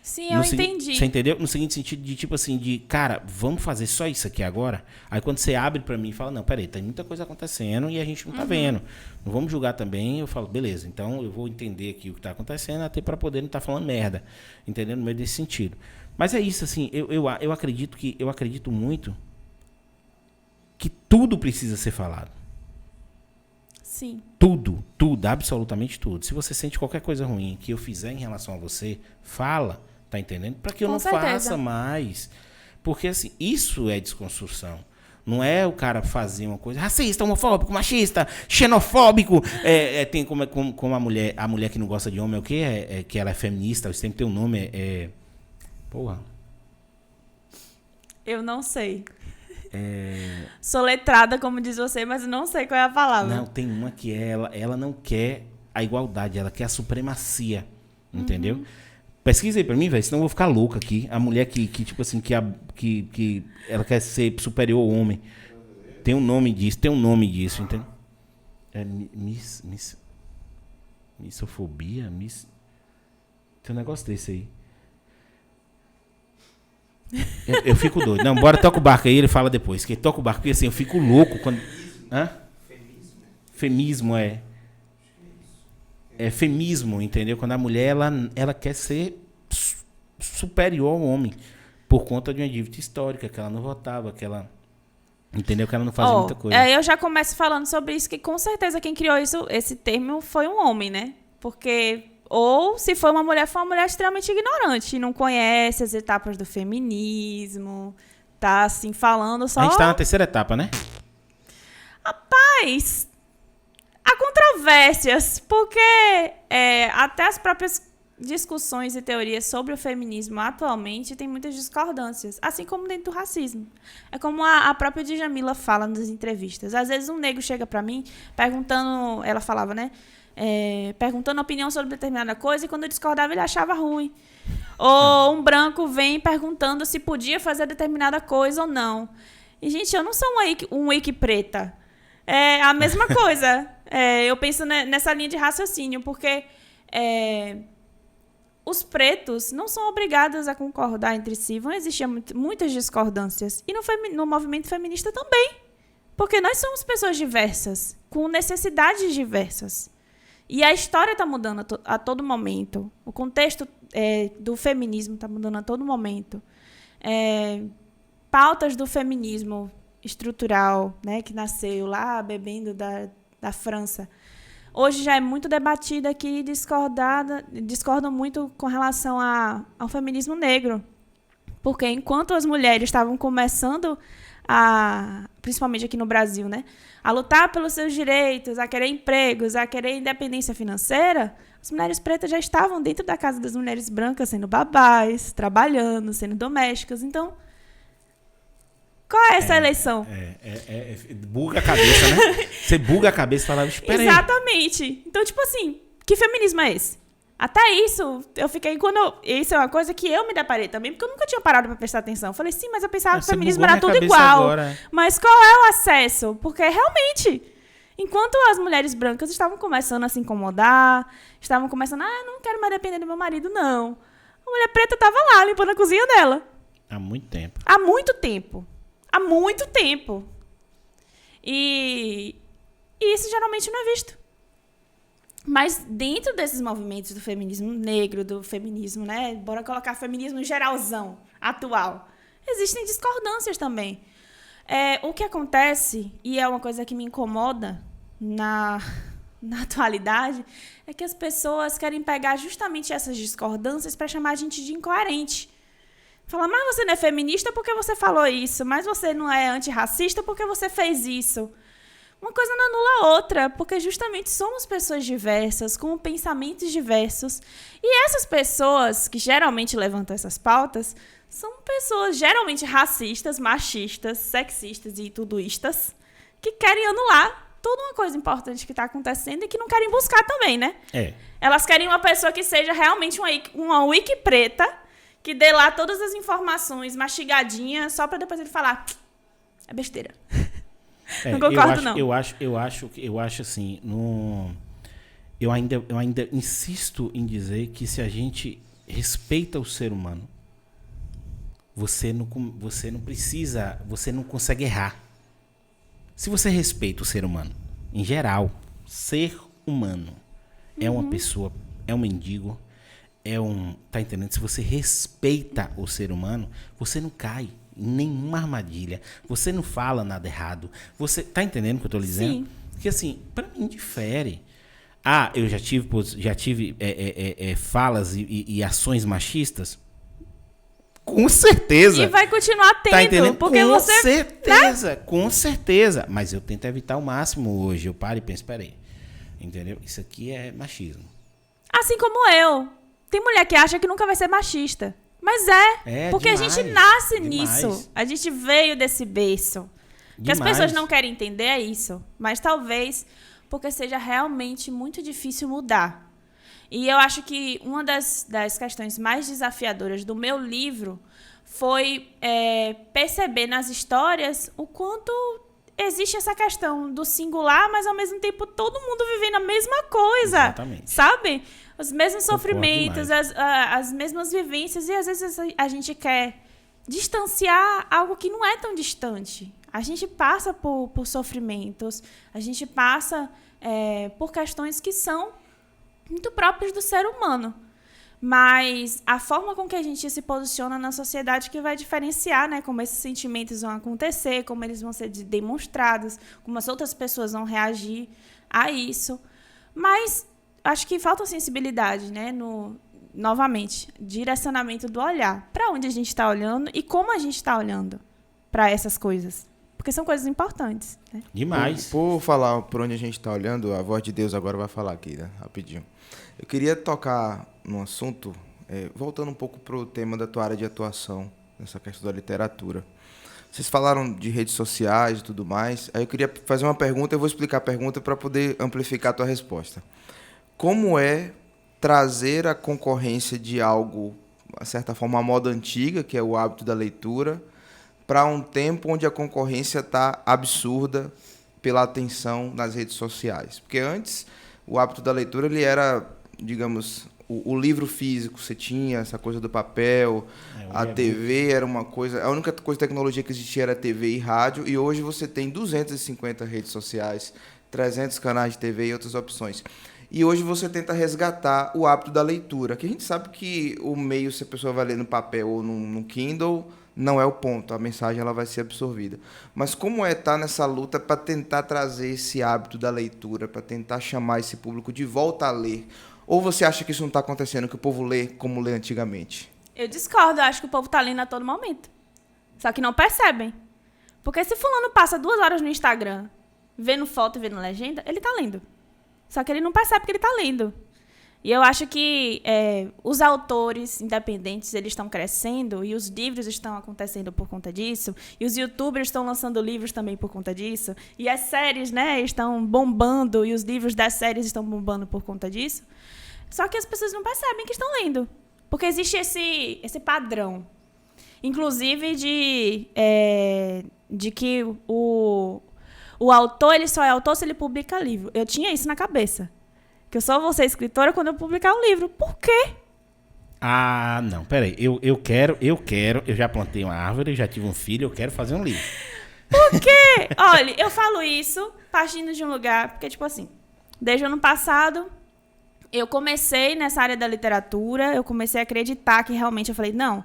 Sim, eu entendi. Você entendeu? No seguinte sentido de, tipo assim, de... Cara, vamos fazer só isso aqui agora? Aí quando você abre pra mim e fala, não, peraí, tem muita coisa acontecendo e a gente não tá vendo. Não vamos julgar também. Eu falo, beleza, então eu vou entender aqui o que tá acontecendo até pra poder não estar falando merda. Entendeu? No meio desse sentido. Mas é isso, assim, eu acredito muito que tudo precisa ser falado. Sim. Tudo, absolutamente tudo. Se você sente qualquer coisa ruim que eu fizer em relação a você, fala, tá entendendo? Para que eu não faça mais. Porque, assim, isso é desconstrução. Não é o cara fazer uma coisa racista, homofóbico, machista, xenofóbico. Tem como a mulher que não gosta de homem, é o quê? Que ela é feminista, sempre tem um nome, porra. Eu não sei. Sou letrada, como diz você, mas não sei qual é a palavra. Não, tem uma que ela não quer a igualdade, ela quer a supremacia, entendeu? Pesquisa aí pra mim, velho, senão eu vou ficar louco aqui. A mulher que tipo assim, que ela quer ser superior ao homem. Tem um nome disso, entendeu? É missofobia? Tem um negócio desse aí. Eu fico doido. Não, bora, toca o barco aí, ele fala depois. Que toca o barco, porque assim, eu fico louco quando... Hã? Femismo, é femismo, entendeu? Quando a mulher, ela quer ser superior ao homem. Por conta de uma dívida histórica, que ela não votava, que ela... Entendeu? Que ela não fazia muita coisa. Eu já começo falando sobre isso, que com certeza quem criou esse termo foi um homem, né? Porque... Ou, se for uma mulher extremamente ignorante, não conhece as etapas do feminismo, tá, assim, falando só... A gente tá na terceira etapa, né? Rapaz, há controvérsias, porque até as próprias discussões e teorias sobre o feminismo atualmente tem muitas discordâncias, assim como dentro do racismo. É como a própria Djamila fala nas entrevistas. Às vezes um negro chega pra mim perguntando, ela falava, né? Perguntando opinião sobre determinada coisa, e quando eu discordava ele achava ruim. Ou um branco vem perguntando se podia fazer determinada coisa ou não. E, gente, eu não sou um wiki preta. É a mesma coisa. Eu penso nessa linha de raciocínio, porque os pretos não são obrigados a concordar entre si. Vão existir muitas discordâncias. E no movimento feminista também. Porque nós somos pessoas diversas, com necessidades diversas. E a história está mudando a todo momento. O contexto do feminismo está mudando a todo momento. Pautas do feminismo estrutural, né, que nasceu lá bebendo da França. hoje já é muito debatida aqui e discordam muito com relação ao feminismo negro. Porque enquanto as mulheres estavam começando principalmente aqui no Brasil, né, a lutar pelos seus direitos, a querer empregos, a querer independência financeira, as mulheres pretas já estavam dentro da casa das mulheres brancas, sendo babás, trabalhando, sendo domésticas. Então, qual é essa eleição? Buga a cabeça, né? Você buga a cabeça e fala, espera aí. Exatamente. Então, tipo assim, que feminismo é esse? Até isso, eu fiquei... Isso é uma coisa que eu me deparei também, porque eu nunca tinha parado pra prestar atenção. Eu falei, sim, mas eu pensava que o feminismo era tudo igual. Agora. Mas qual é o acesso? Porque, realmente, enquanto as mulheres brancas estavam começando a se incomodar, estavam começando, não quero mais depender do meu marido, não. A mulher preta estava lá, limpando a cozinha dela. Há muito tempo. Há muito tempo. Há muito tempo. E isso geralmente não é visto. Mas dentro desses movimentos do feminismo negro, do feminismo, né? Bora colocar feminismo geralzão, atual. Existem discordâncias também. O que acontece, e é uma coisa que me incomoda na atualidade, é que as pessoas querem pegar justamente essas discordâncias para chamar a gente de incoerente. Falar, mas você não é feminista porque você falou isso, mas você não é antirracista porque você fez isso. Uma coisa não anula a outra, porque justamente somos pessoas diversas, com pensamentos diversos. E essas pessoas que geralmente levantam essas pautas são pessoas geralmente racistas, machistas, sexistas e tudoistas, que querem anular toda uma coisa importante que está acontecendo e que não querem buscar também, né? Elas querem uma pessoa que seja realmente uma wiki preta, que dê lá todas as informações mastigadinhas, só para depois ele falar, é besteira. Não concordo, não. Eu acho assim, eu ainda insisto em dizer que se a gente respeita o ser humano, você não precisa, você não consegue errar. Se você respeita o ser humano, em geral, ser humano é uma pessoa, é um mendigo, tá entendendo? Se você respeita o ser humano, você não cai em nenhuma armadilha. Você não fala nada errado. Você tá entendendo o que eu tô lhe dizendo? Sim. Porque assim, pra mim difere. Eu já tive falas e ações machistas? Com certeza. E vai continuar tendo. Tá entendendo? Porque com você... certeza, né? Com certeza. Mas eu tento evitar ao máximo hoje. Eu paro e penso, peraí. Entendeu? Isso aqui é machismo. Assim como eu. Tem mulher que acha que nunca vai ser machista. Mas porque demais, a gente nasce demais. Nisso. A gente veio desse berço. O que as pessoas não querem entender é isso. Mas talvez porque seja realmente muito difícil mudar. E eu acho que uma das questões mais desafiadoras do meu livro foi perceber nas histórias o quanto existe essa questão do singular, mas ao mesmo tempo todo mundo vivendo a mesma coisa. Exatamente. Sabe? Os mesmos sofrimentos, as mesmas vivências, e às vezes a gente quer distanciar algo que não é tão distante. A gente passa por sofrimentos, a gente passa por questões que são muito próprias do ser humano. Mas a forma com que a gente se posiciona na sociedade que vai diferenciar, né? Como esses sentimentos vão acontecer, como eles vão ser demonstrados, como as outras pessoas vão reagir a isso. Mas acho que falta sensibilidade, né? Novamente, direcionamento do olhar. Para onde a gente está olhando e como a gente está olhando para essas coisas. Porque são coisas importantes. Né? Demais. Por falar por onde a gente está olhando, a voz de Deus agora vai falar aqui, né? Rapidinho. Eu queria tocar num assunto, voltando um pouco para o tema da tua área de atuação, nessa questão da literatura. Vocês falaram de redes sociais e tudo mais. Aí eu queria fazer uma pergunta, eu vou explicar a pergunta para poder amplificar a tua resposta. Como é trazer a concorrência de algo, de certa forma, a moda antiga, que é o hábito da leitura, para um tempo onde a concorrência está absurda pela atenção nas redes sociais? Porque antes, o hábito da leitura ele era, digamos, o livro físico, você tinha essa coisa do papel, a TV era uma coisa... A única coisa de tecnologia que existia era TV e rádio, e hoje você tem 250 redes sociais, 300 canais de TV e outras opções. E hoje você tenta resgatar o hábito da leitura, que a gente sabe que o meio, se a pessoa vai ler no papel ou no Kindle, não é o ponto, a mensagem ela vai ser absorvida. Mas como é estar nessa luta para tentar trazer esse hábito da leitura, para tentar chamar esse público de volta a ler? Ou você acha que isso não está acontecendo, que o povo lê como lê antigamente? Eu discordo, eu acho que o povo tá lendo a todo momento. Só que não percebem. Porque se fulano passa 2 horas no Instagram, vendo foto e vendo legenda, ele tá lendo. Só que ele não percebe que ele tá lendo. E eu acho que os autores independentes, eles estão crescendo e os livros estão acontecendo por conta disso. E os youtubers estão lançando livros também por conta disso. E as séries, né, estão bombando e os livros das séries estão bombando por conta disso. Só que as pessoas não percebem que estão lendo. Porque existe esse padrão. Inclusive de que o autor ele só é autor se ele publica livro. Eu tinha isso na cabeça. Que eu só vou ser escritora quando eu publicar um livro. Por quê? Ah, não, peraí. Eu já plantei uma árvore, já tive um filho, eu quero fazer um livro. Por quê? Olha, eu falo isso partindo de um lugar, porque, tipo assim, desde o ano passado, eu comecei nessa área da literatura, eu comecei a acreditar que realmente, eu falei, não,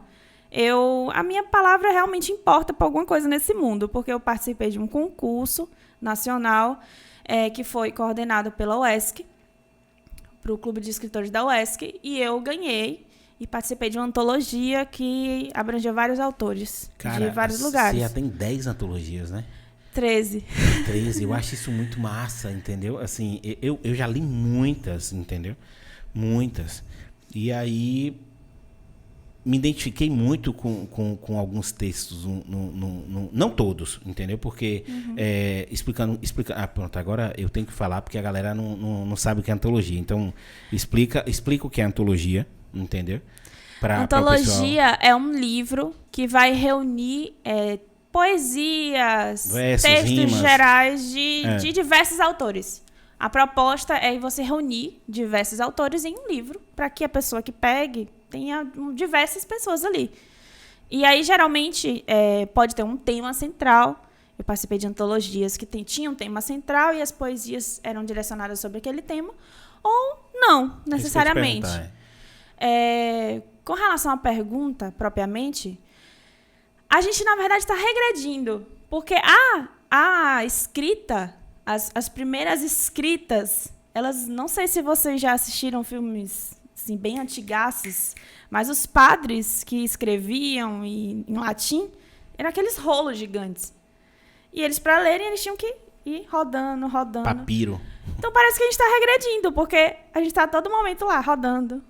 a minha palavra realmente importa para alguma coisa nesse mundo, porque eu participei de um concurso nacional que foi coordenado pela UESC, para o Clube de Escritores da UESC, e eu ganhei e participei de uma antologia que abrangia vários autores de vários lugares. Você já tem 10 antologias, né? 13. 13, eu acho isso muito massa, entendeu? Assim, eu já li muitas, entendeu? Muitas. E aí me identifiquei muito com alguns textos, não todos, entendeu? Porque, explicando... pronto, agora eu tenho que falar porque a galera não sabe o que é antologia. Então, explica o que é antologia, entendeu? Antologia é um livro que vai reunir poesias, versos, textos rimas, gerais de diversos autores. A proposta é você reunir diversos autores em um livro para que a pessoa que pegue tenha diversas pessoas ali. E aí, geralmente, pode ter um tema central. Eu participei de antologias que tinham um tema central e as poesias eram direcionadas sobre aquele tema. Ou não, necessariamente. Com relação à pergunta, propriamente, a gente, na verdade, está regredindo. Porque a escrita, as primeiras escritas, elas, não sei se vocês já assistiram filmes assim, bem antigaços, mas os padres que escreviam em latim eram aqueles rolos gigantes. E eles, para lerem, eles tinham que ir rodando. Papiro. Então parece que a gente está regredindo, porque a gente está a todo momento lá, rodando,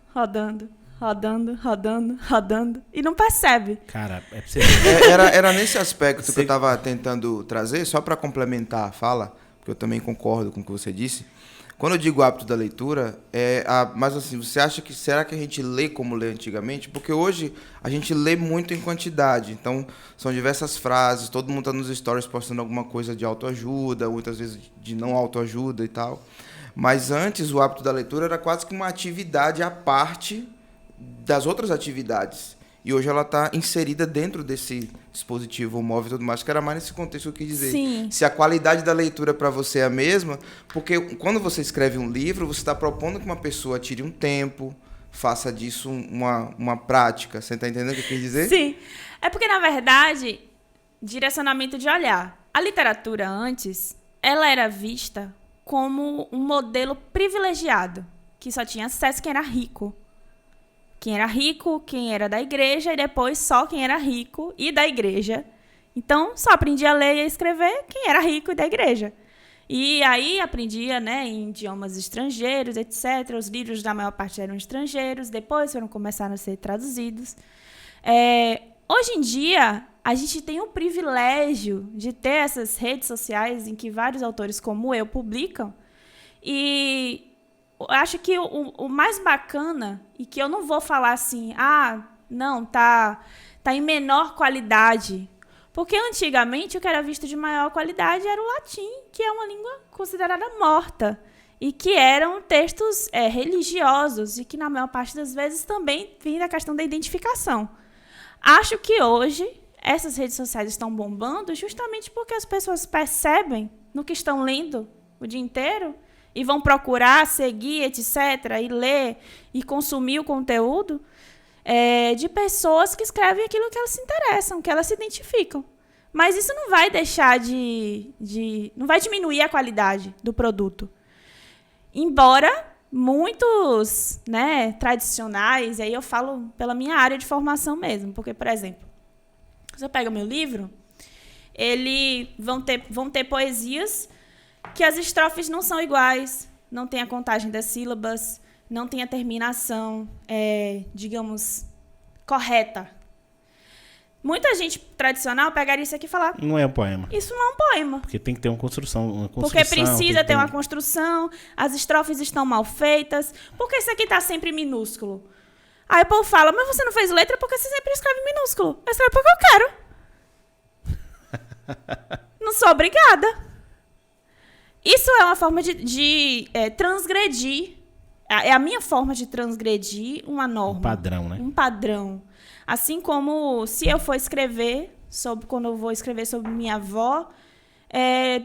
e não percebe. Cara, pra você ver. Era nesse aspecto que eu estava tentando trazer, só para complementar a fala, porque eu também concordo com o que você disse. Quando eu digo hábito da leitura, mas assim, você acha que, será que a gente lê como lê antigamente? Porque hoje a gente lê muito em quantidade, então são diversas frases, todo mundo está nos stories postando alguma coisa de autoajuda, muitas vezes de não autoajuda e tal. Mas antes o hábito da leitura era quase que uma atividade à parte das outras atividades. E hoje ela está inserida dentro desse dispositivo móvel e tudo mais, que era mais nesse contexto que eu quis dizer. Sim. Se a qualidade da leitura para você é a mesma, porque quando você escreve um livro, você está propondo que uma pessoa tire um tempo, faça disso uma prática. Você está entendendo o que eu quis dizer? Sim. É porque, na verdade, direcionamento de olhar. A literatura antes, ela era vista como um modelo privilegiado, que só tinha acesso quem era rico. Quem era rico, quem era da igreja, e depois só quem era rico e da igreja. Então, só aprendia a ler e a escrever quem era rico e da igreja. E aí aprendia, né, em idiomas estrangeiros, etc. Os livros da maior parte eram estrangeiros, depois começaram a ser traduzidos. Hoje em dia, a gente tem o privilégio de ter essas redes sociais em que vários autores como eu publicam. E eu acho que o mais bacana, e que eu não vou falar assim, não, tá em menor qualidade, porque antigamente o que era visto de maior qualidade era o latim, que é uma língua considerada morta, e que eram textos religiosos, e que na maior parte das vezes também vinha da questão da identificação. Acho que hoje essas redes sociais estão bombando justamente porque as pessoas percebem no que estão lendo o dia inteiro, e vão procurar, seguir, etc., e ler, e consumir o conteúdo, de pessoas que escrevem aquilo que elas se interessam, que elas se identificam. Mas isso não vai deixar não vai diminuir a qualidade do produto. Embora muitos, né, tradicionais, e aí eu falo pela minha área de formação mesmo, porque, por exemplo, se eu pego meu livro, vão ter poesias que as estrofes não são iguais, não tem a contagem das sílabas, não tem a terminação, digamos, correta. Muita gente tradicional pegaria isso aqui e falar... Não é um poema. Isso não é um poema. Porque tem que ter uma construção. Porque precisa ter uma construção, as estrofes estão mal feitas. Por que isso aqui está sempre minúsculo? Aí o povo fala, mas você não fez letra porque você sempre escreve minúsculo. Eu escrevo porque eu quero. Não sou obrigada. Isso é uma forma de transgredir. É a minha forma de transgredir uma norma. Um padrão, né? Um padrão. Assim como se eu for escrever, quando eu vou escrever sobre minha avó,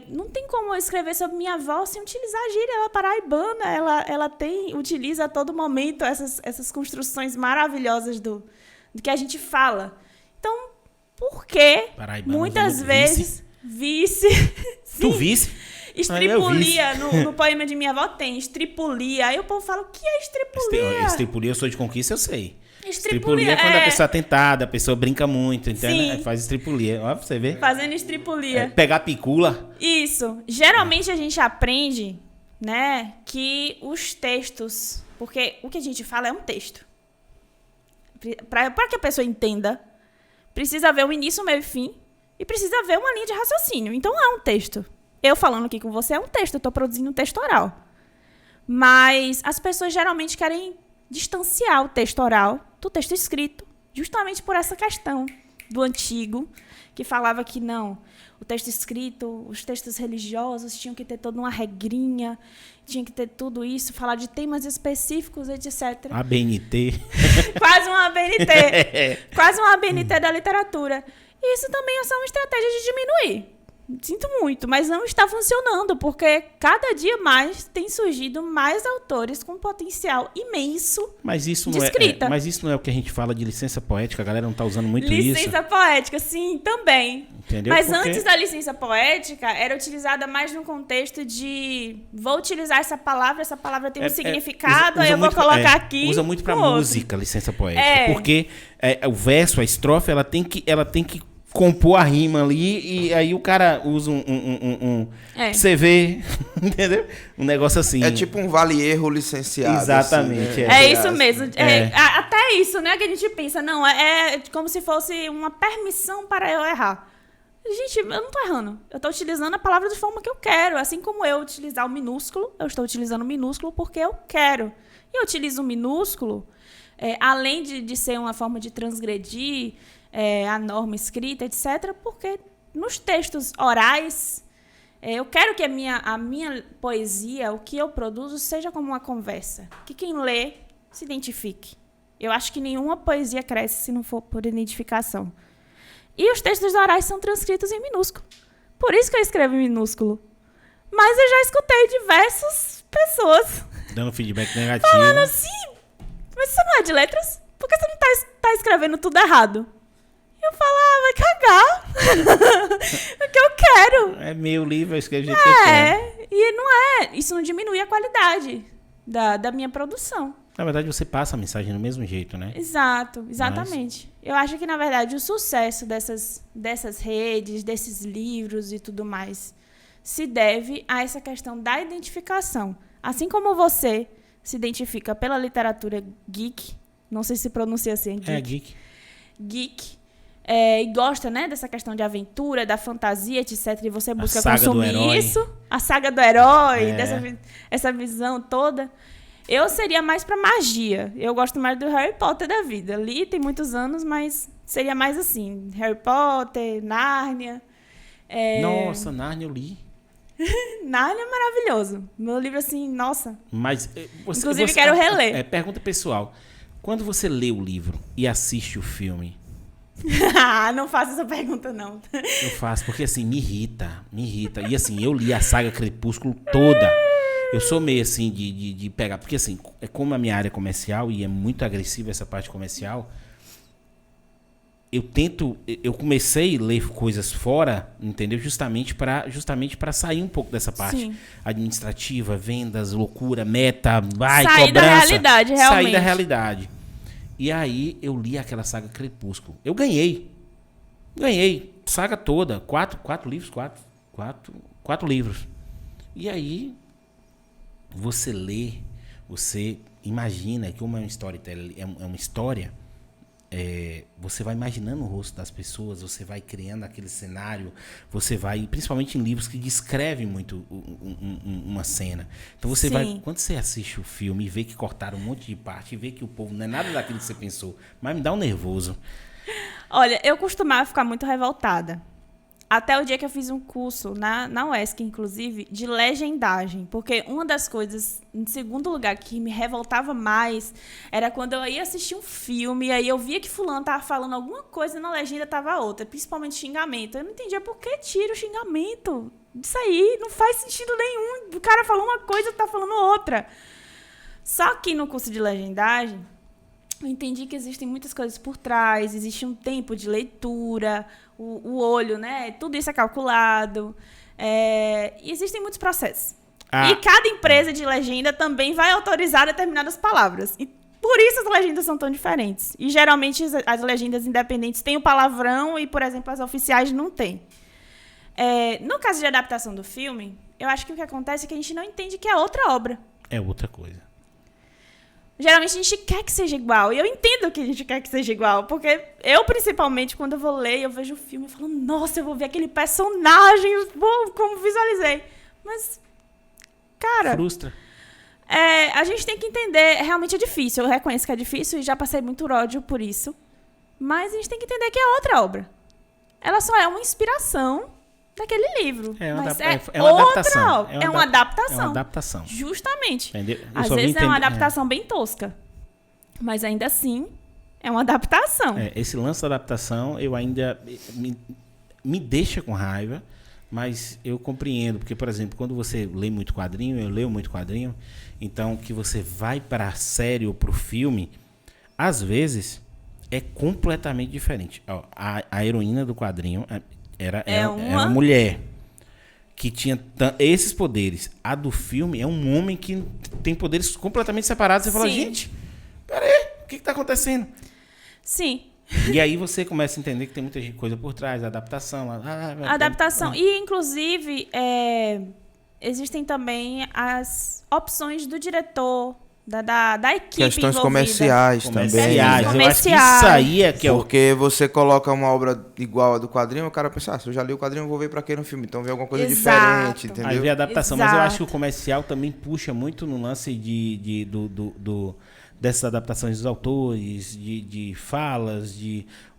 não tem como eu escrever sobre minha avó sem utilizar a gíria. Ela é paraibana, ela utiliza a todo momento essas construções maravilhosas do que a gente fala. Então, por que muitas vezes vice... Tu vice? Estripulia, no poema de minha avó tem estripulia. Aí o povo fala, o que é estripulia? Estripulia, eu sou de Conquista, eu sei. Estripulia é quando a pessoa é tentada, a pessoa brinca muito, entende? Sim. Faz estripulia. Ó, pra você ver. Fazendo estripulia. Pegar picula. Isso. Geralmente a gente aprende, né, que os textos... Porque o que a gente fala é um texto. Para que a pessoa entenda, precisa haver um início, um meio e fim. E precisa haver uma linha de raciocínio. Então é um texto. Eu falando aqui com você é um texto. Eu estou produzindo um texto oral. Mas as pessoas geralmente querem distanciar o texto oral do texto escrito, justamente por essa questão do antigo, que falava que não, o texto escrito, os textos religiosos tinham que ter toda uma regrinha, tinha que ter tudo isso, falar de temas específicos, etc. ABNT. Quase uma ABNT. Quase uma ABNT da literatura. E isso também é só uma estratégia de diminuir. Sinto muito, mas não está funcionando, porque cada dia mais tem surgido mais autores com potencial imenso mas isso de não escrita. Mas isso não é o que a gente fala de licença poética, a galera não está usando muito isso. Licença poética, sim, também. Entendeu? Mas Porque... antes da licença poética, era utilizada mais no contexto de vou utilizar essa palavra tem um significado, aí eu vou colocar aqui. Usa muito para música, licença poética. Porque o verso, a estrofe, ela tem que compor a rima ali, e aí o cara usa você vê, entendeu? Um negócio assim. É tipo um vale-erro licenciado. Exatamente. Assim, né? É isso mesmo. Até isso, né? Que a gente pensa, não, é como se fosse uma permissão para eu errar. Gente, eu não tô errando. Eu tô utilizando a palavra da forma que eu quero. Assim como eu utilizar o minúsculo, eu estou utilizando o minúsculo porque eu quero. E eu utilizo o minúsculo, além de ser uma forma de transgredir a norma escrita, etc., porque nos textos orais, eu quero que a minha poesia, o que eu produzo, seja como uma conversa. Que quem lê se identifique. Eu acho que nenhuma poesia cresce se não for por identificação. E os textos orais são transcritos em minúsculo. Por isso que eu escrevo em minúsculo. Mas eu já escutei diversas pessoas dando feedback negativo. Falando assim, mas você não é de letras? Por que você não tá escrevendo tudo errado? Eu falava, vai cagar. O que eu quero. É meu livro, eu escrevo do jeito que eu quero. E não é. Isso não diminui a qualidade da minha produção. Na verdade, você passa a mensagem do mesmo jeito, né? Exatamente. Eu acho que, na verdade, o sucesso dessas redes, desses livros e tudo mais, se deve a essa questão da identificação. Assim como você se identifica pela literatura geek, não sei se pronuncia assim, geek. Geek. E gosta, né, dessa questão de aventura, da fantasia, etc. E você busca consumir isso. A saga do herói, essa visão toda. Eu seria mais pra magia. Eu gosto mais do Harry Potter da vida. Li tem muitos anos, mas seria mais assim. Harry Potter, Nárnia. Nossa, Nárnia eu li. Nárnia é maravilhoso. Meu livro, assim, nossa. Mas inclusive, quero reler. Pergunta pessoal. Quando você lê o livro e assiste o filme... Não faça essa pergunta, não. Eu faço, porque assim, me irrita. E assim, eu li a saga Crepúsculo toda. Eu sou meio assim de pegar. Porque assim, é como a minha área é comercial e é muito agressiva essa parte comercial. Eu comecei a ler coisas fora, entendeu? Justamente para sair um pouco dessa parte Sim. administrativa, vendas, loucura, meta, Sair da cobrança. realidade, Sair realmente. da realidade. E aí eu li aquela saga Crepúsculo. Eu ganhei. Saga toda. Quatro livros. Quatro livros. E aí você lê, você imagina que como é uma storytelling, é uma história. Você vai imaginando o rosto das pessoas, você vai criando aquele cenário, você vai, principalmente em livros que descrevem muito uma cena. Então você Sim. vai, quando você assiste o filme e vê que cortaram um monte de parte, e vê que o povo não é nada daquilo que você pensou, mas me dá um nervoso. Olha, eu costumava ficar muito revoltada. Até o dia que eu fiz um curso, na UESC, inclusive, de legendagem. Porque uma das coisas, em segundo lugar, que me revoltava mais era quando eu ia assistir um filme e aí eu via que fulano tava falando alguma coisa e na legenda tava outra, principalmente xingamento. Eu não entendia por que tira o xingamento. Isso aí não faz sentido nenhum. O cara falou uma coisa e tá falando outra. Só que no curso de legendagem, eu entendi que existem muitas coisas por trás, existe um tempo de leitura, o olho, né? Tudo isso é calculado. E existem muitos processos. E cada empresa de legenda também vai autorizar determinadas palavras. E por isso as legendas são tão diferentes. E geralmente as legendas independentes têm o palavrão e, por exemplo, as oficiais não têm. No caso de adaptação do filme, eu acho que o que acontece é que a gente não entende que é outra obra. É outra coisa. Geralmente a gente quer que seja igual. E eu entendo que a gente quer que seja igual. Porque eu, principalmente, quando eu vou ler, eu vejo o filme e falo, nossa, eu vou ver aquele personagem, como visualizei. Mas, cara... Frustra. A gente tem que entender, realmente é difícil. Eu reconheço que é difícil e já passei muito ódio por isso. Mas a gente tem que entender que é outra obra. Ela só é uma inspiração daquele livro. Mas é uma adaptação. É uma adaptação. É uma adaptação. Justamente. Entendeu? Às vezes é uma adaptação bem tosca. Mas ainda assim, é uma adaptação. Esse lance da adaptação, eu ainda... Me deixa com raiva, mas eu compreendo. Porque, por exemplo, quando você lê muito quadrinho, eu leio muito quadrinho, então que você vai para a série ou para o filme, às vezes é completamente diferente. A heroína do quadrinho... Era uma mulher que tinha esses poderes. A do filme é um homem que tem poderes completamente separados. Você fala, gente, peraí, o que está acontecendo? Sim. E aí você começa a entender que tem muita coisa por trás, a adaptação. Adaptação. E, inclusive, existem também as opções do diretor, da equipe questões envolvida. comerciais também. Eu acho que isso aí é que porque você coloca uma obra igual a do quadrinho, o cara pensa, se eu já li o quadrinho, eu vou ver pra quê no filme? Então vê alguma coisa diferente, entendeu? Aí vem a adaptação. Exato. Mas eu acho que o comercial também puxa muito no lance dessas adaptações dos autores, de falas,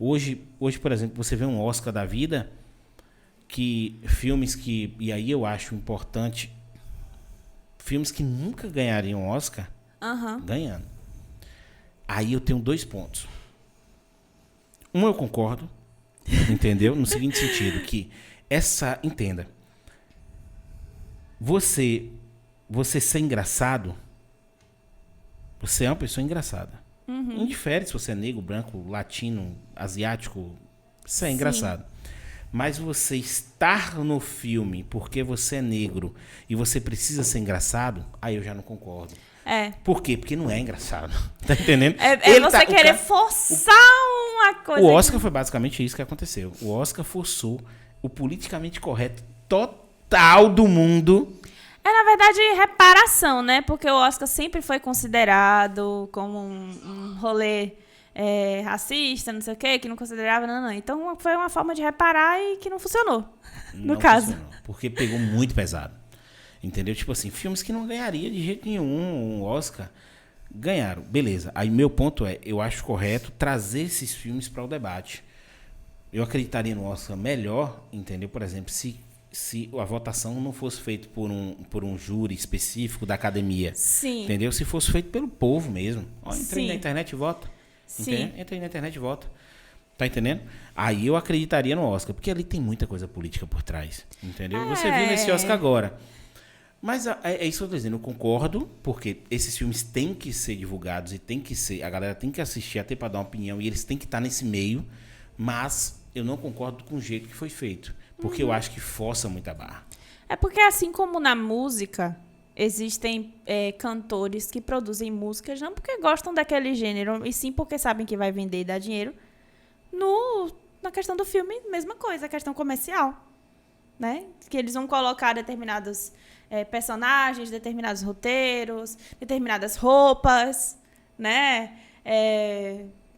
Hoje, por exemplo, você vê um Oscar da vida, que filmes que... E aí eu acho importante... Filmes que nunca ganhariam Oscar... ganhando. Aí eu tenho 2 pontos. Eu concordo, entendeu? No seguinte sentido, que entenda, você ser engraçado, você é uma pessoa engraçada. Indifere se você é negro, branco, latino, asiático, você é engraçado. Mas você estar no filme porque você é negro e você precisa ser engraçado, aí eu já não concordo. Por quê? Porque não é engraçado. Tá entendendo? Você querer forçar uma coisa. O Oscar foi basicamente isso que aconteceu. O Oscar forçou o politicamente correto total do mundo. Na verdade, reparação, né? Porque o Oscar sempre foi considerado como um rolê racista, não sei o quê, que não considerava, não. Então, foi uma forma de reparar e que não funcionou, no caso. Funcionou, porque pegou muito pesado. Entendeu? Tipo assim, filmes que não ganharia de jeito nenhum um Oscar, ganharam. Beleza. Aí meu ponto eu acho correto trazer esses filmes para o debate. Eu acreditaria no Oscar melhor, entendeu? Por exemplo, se a votação não fosse feita por um júri específico da academia. Sim. Entendeu? Se fosse feito pelo povo mesmo. Entra aí na Sim. internet e vota. Sim. Entra aí na internet e vota. Tá entendendo? Aí eu acreditaria no Oscar, porque ali tem muita coisa política por trás. Entendeu? Você viu nesse Oscar agora. Mas é isso que eu tô dizendo, eu concordo, porque esses filmes têm que ser divulgados e tem que ser, a galera tem que assistir até para dar uma opinião e eles têm que estar nesse meio, mas eu não concordo com o jeito que foi feito, porque eu acho que força muita barra. É porque assim como na música, existem cantores que produzem músicas não porque gostam daquele gênero, e sim porque sabem que vai vender e dar dinheiro. Na questão do filme, mesma coisa, a questão comercial. Né? Que eles vão colocar determinados personagens, determinados roteiros, determinadas roupas, né?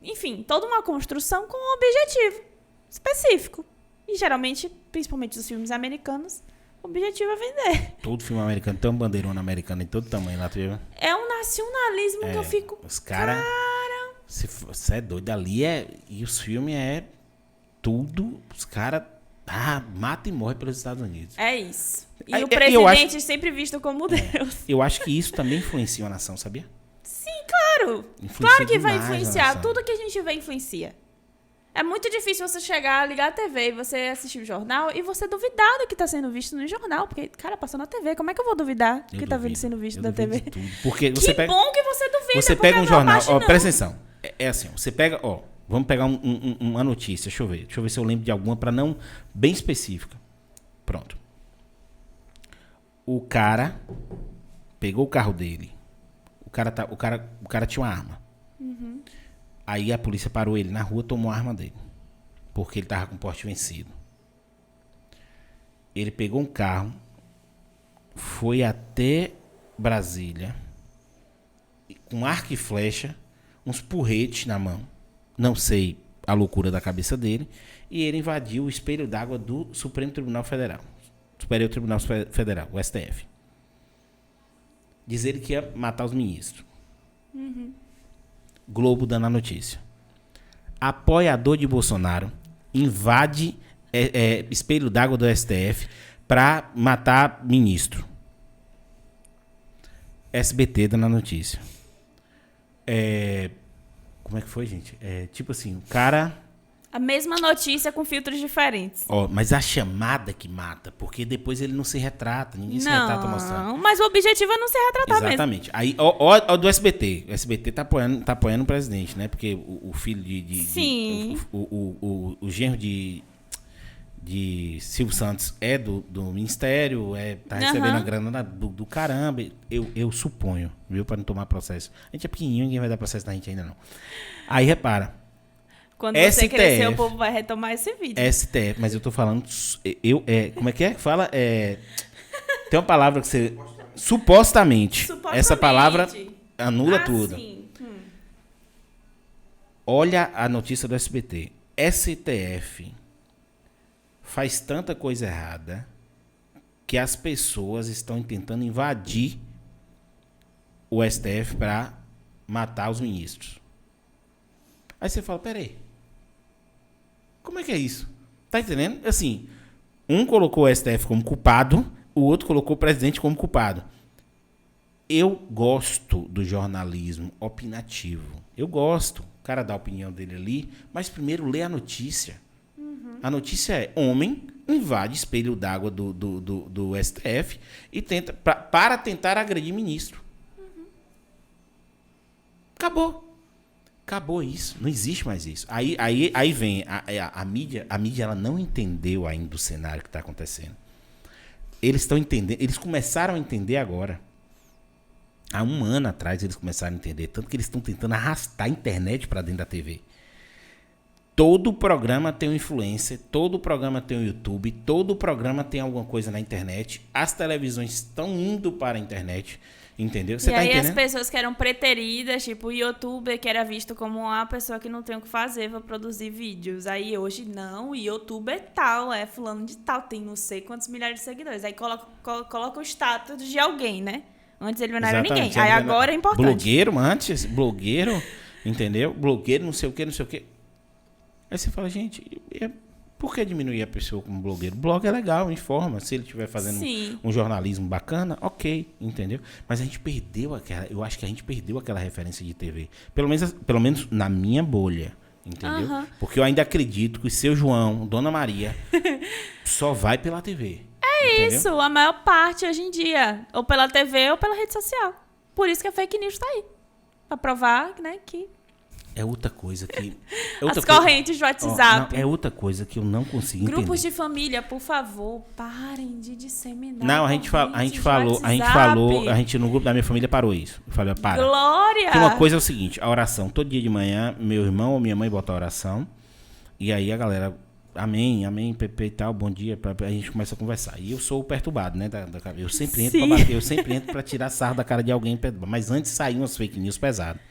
Enfim, toda uma construção com um objetivo específico. E geralmente, principalmente os filmes americanos, o objetivo é vender. Todo filme americano tem uma bandeirona americana em todo tamanho lá, tu viu? É um nacionalismo que eu fico... Os caras... Você é doido, ali e os filmes tudo... Os caras... mata e morre pelos Estados Unidos. É isso. E o presidente sempre visto como Deus. Eu acho que isso também influencia uma nação, sabia? Sim, claro. Claro que vai influenciar. Tudo que a gente vê influencia. É muito difícil você chegar, ligar a TV e você assistir o jornal e você duvidar do que está sendo visto no jornal. Porque, cara, passou na TV. Como é que eu vou duvidar do que está sendo visto na TV? Tudo. Porque bom que você duvida. Você pega um jornal. Presta atenção. É assim, você pega... Vamos pegar uma notícia. Deixa eu ver se eu lembro de alguma para não... Bem específica. Pronto. O cara pegou o carro dele. O cara tinha uma arma. Uhum. Aí a polícia parou ele na rua, tomou a arma dele. Porque ele tava com porte vencido. Ele pegou um carro, foi até Brasília, com arco e flecha, uns porretes na mão. Não sei a loucura da cabeça dele. E ele invadiu o espelho d'água do Supremo Tribunal Federal. Superior Tribunal Federal, o STF. Diz ele que ia matar os ministros. Uhum. Globo dando a notícia. Apoiador de Bolsonaro invade espelho d'água do STF para matar ministro. SBT dando a notícia. Como é que foi, gente? Tipo assim, o cara... A mesma notícia com filtros diferentes. Mas a chamada que mata, porque depois ele não se retrata, ninguém se retrata mostrando. Não, mas o objetivo é não se retratar Exatamente. Aí, ó do SBT. O SBT tá apoiando o presidente, né? Porque o filho Sim. O genro de Silvio Santos é do ministério, tá recebendo a grana do caramba. Eu suponho, viu? Pra não tomar processo. A gente é pequenininho, ninguém vai dar processo na gente ainda não. Aí, repara. Quando você crescer, o povo vai retomar esse vídeo. STF, mas eu tô falando... como é que é? Fala... tem uma palavra que você... Supostamente. Essa palavra anula tudo. Sim. Olha a notícia do SBT. STF faz tanta coisa errada que as pessoas estão tentando invadir o STF para matar os ministros. Aí você fala, peraí. Como é que é isso? Tá entendendo? Assim, um colocou o STF como culpado, o outro colocou o presidente como culpado. Eu gosto do jornalismo opinativo. Eu gosto. O cara dá a opinião dele ali, mas primeiro lê a notícia. Uhum. A notícia é: homem invade espelho d'água do STF e tenta para tentar agredir ministro. Uhum. Acabou isso. Não existe mais isso. Aí vem a mídia. A mídia ela não entendeu ainda o cenário que está acontecendo. Eles estão entendendo. Eles começaram a entender agora. Há um ano atrás eles começaram a entender. Tanto que eles estão tentando arrastar a internet para dentro da TV. Todo programa tem um influencer. Todo programa tem um YouTube. Todo programa tem alguma coisa na internet. As televisões estão indo para a internet. Entendeu? Você tá entendendo? As pessoas que eram preteridas, tipo o youtuber, que era visto como uma pessoa que não tem o que fazer, vai produzir vídeos. Aí hoje não, o youtuber é tal, é fulano de tal, tem não sei quantos milhares de seguidores. Aí coloca o status de alguém, né? Antes ele não era ninguém. Aí agora é importante. Blogueiro, antes, blogueiro, entendeu? Blogueiro, não sei o quê. Aí você fala, gente, por que diminuir a pessoa como blogueiro? Blog é legal, informa. Se ele estiver fazendo um jornalismo bacana, ok, entendeu? Mas a gente perdeu eu acho que a gente perdeu aquela referência de TV. Pelo menos na minha bolha, entendeu? Porque eu ainda acredito que o seu João, Dona Maria, só vai pela TV. É Entendeu? Isso, a maior parte hoje em dia. Ou pela TV ou pela rede social. Por isso que a fake news tá aí. Pra provar, né, que... É outra coisa que... As correntes de WhatsApp. É outra coisa que eu não consigo entender. Grupos de família, por favor, parem de disseminar. Não, a gente falou, a gente no grupo da minha família parou isso. Eu falei, para. Glória! Porque uma coisa é o seguinte, a oração, todo dia de manhã, meu irmão ou minha mãe bota a oração, e aí a galera, amém, Pepe e tal, bom dia, a gente começa a conversar. E eu sou o perturbado, né, eu sempre entro pra bater, eu sempre entro pra tirar sarro da cara de alguém, mas antes saíam as fake news pesadas.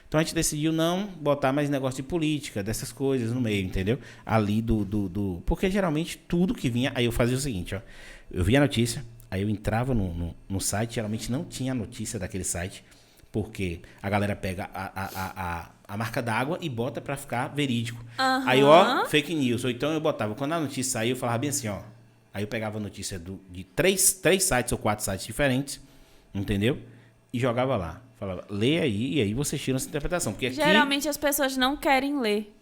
Então a gente decidiu não botar mais negócio de política, dessas coisas no meio, entendeu? Ali porque geralmente tudo que vinha... Aí eu fazia o seguinte, ó. Eu via a notícia, aí eu entrava no site, geralmente não tinha a notícia daquele site, porque a galera pega a marca d'água e bota pra ficar verídico. Uhum. Aí, ó, fake news. Ou então eu botava, quando a notícia saiu, eu falava bem assim, ó. Aí eu pegava a notícia de três sites ou 4 sites diferentes, entendeu? E jogava lá. Falava, lê aí, e aí você tira essa interpretação. Porque aqui, geralmente as pessoas não querem ler.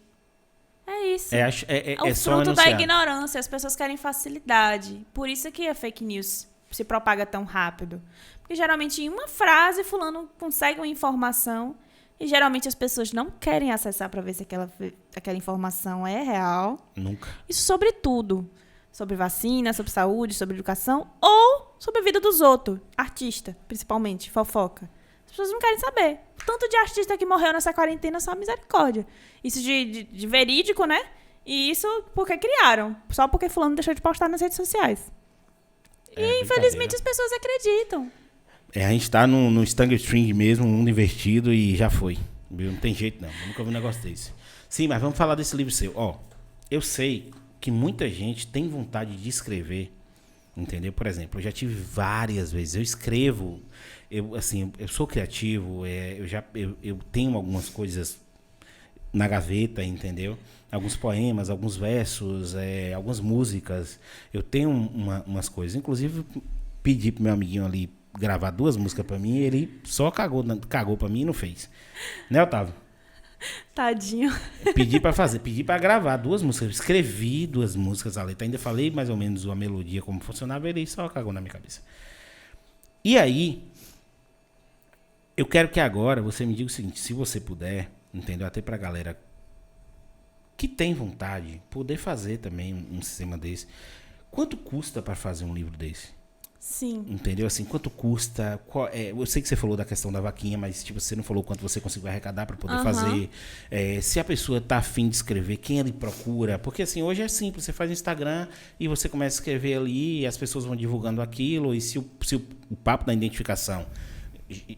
É isso. é o só fruto da enunciado. ignorância. As pessoas querem facilidade. Por isso que a fake news se propaga tão rápido. Porque geralmente em uma frase fulano consegue uma informação e geralmente as pessoas não querem acessar para ver se aquela informação é real. Nunca. Isso sobre tudo. Sobre vacina, sobre saúde, sobre educação ou sobre a vida dos outros. Artista, principalmente, fofoca. As pessoas não querem saber. Tanto de artista que morreu nessa quarentena, só misericórdia. Isso de verídico, né? E isso porque criaram. Só porque fulano deixou de postar nas redes sociais. E infelizmente as pessoas acreditam. A gente tá no Stang String mesmo, um mundo invertido e já foi. Não tem jeito não. Eu nunca vi um negócio desse. Sim, mas vamos falar desse livro seu. Ó, eu sei que muita gente tem vontade de escrever, entendeu? Por exemplo, eu já tive várias vezes. Eu escrevo... Eu sou criativo, eu tenho algumas coisas na gaveta, entendeu? Alguns poemas, alguns versos, algumas músicas. Eu tenho umas coisas. Inclusive, pedi pro meu amiguinho ali gravar 2 músicas pra mim e ele só cagou pra mim e não fez. Né, Otávio? Tadinho. Pedi pra gravar 2 músicas. Eu escrevi 2 músicas, a letra. Ainda falei mais ou menos a melodia, como funcionava, ele só cagou na minha cabeça. E aí... Eu quero que agora você me diga o seguinte, se você puder, entendeu? Até pra galera que tem vontade, poder fazer também um sistema desse. Quanto custa para fazer um livro desse? Sim. Entendeu? Assim, quanto custa? Eu sei que você falou da questão da vaquinha, mas tipo, você não falou quanto você conseguiu arrecadar para poder fazer. Se a pessoa tá afim de escrever, quem ele procura? Porque assim, hoje é simples, você faz no Instagram e você começa a escrever ali e as pessoas vão divulgando aquilo e se o papo da identificação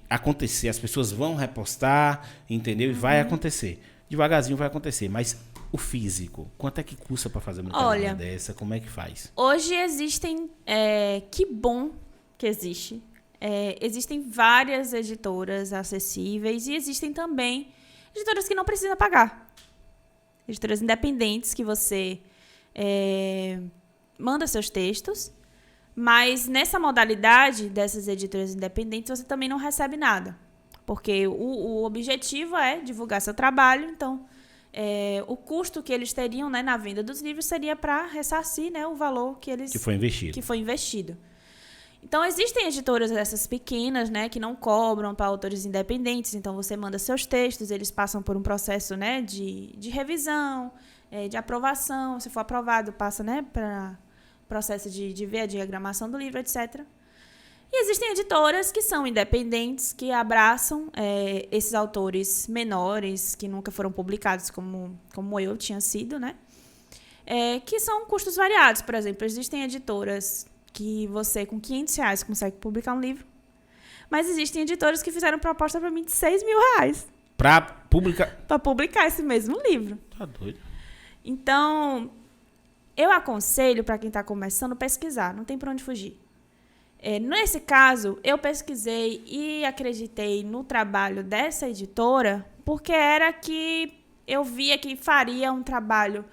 acontecer, as pessoas vão repostar, entendeu? E vai acontecer. Devagarzinho vai acontecer, mas o físico, quanto é que custa para fazer uma coisa dessa? Como é que faz? Hoje existem, que bom que existe. Existem várias editoras acessíveis e existem também editoras que não precisam pagar. Editoras independentes que você manda seus textos. Mas nessa modalidade dessas editoras independentes, você também não recebe nada. Porque o objetivo é divulgar seu trabalho. Então, o custo que eles teriam, né, na venda dos livros seria para ressarcir, né, o valor que foi investido. Então, existem editoras dessas pequenas, né, que não cobram para autores independentes. Então, você manda seus textos, eles passam por um processo, né, de revisão, de aprovação. Se for aprovado, passa, né, para... processo de ver a diagramação do livro, etc. E existem editoras que são independentes, que abraçam esses autores menores, que nunca foram publicados como eu tinha sido, né? Que são custos variados. Por exemplo, existem editoras que você, com R$500, consegue publicar um livro. Mas existem editoras que fizeram proposta para mim de R$6.000. Para publicar? Para publicar esse mesmo livro. Tá doido. Então... eu aconselho para quem está começando pesquisar, não tem para onde fugir. Nesse caso, eu pesquisei e acreditei no trabalho dessa editora, porque era que eu via que faria um trabalho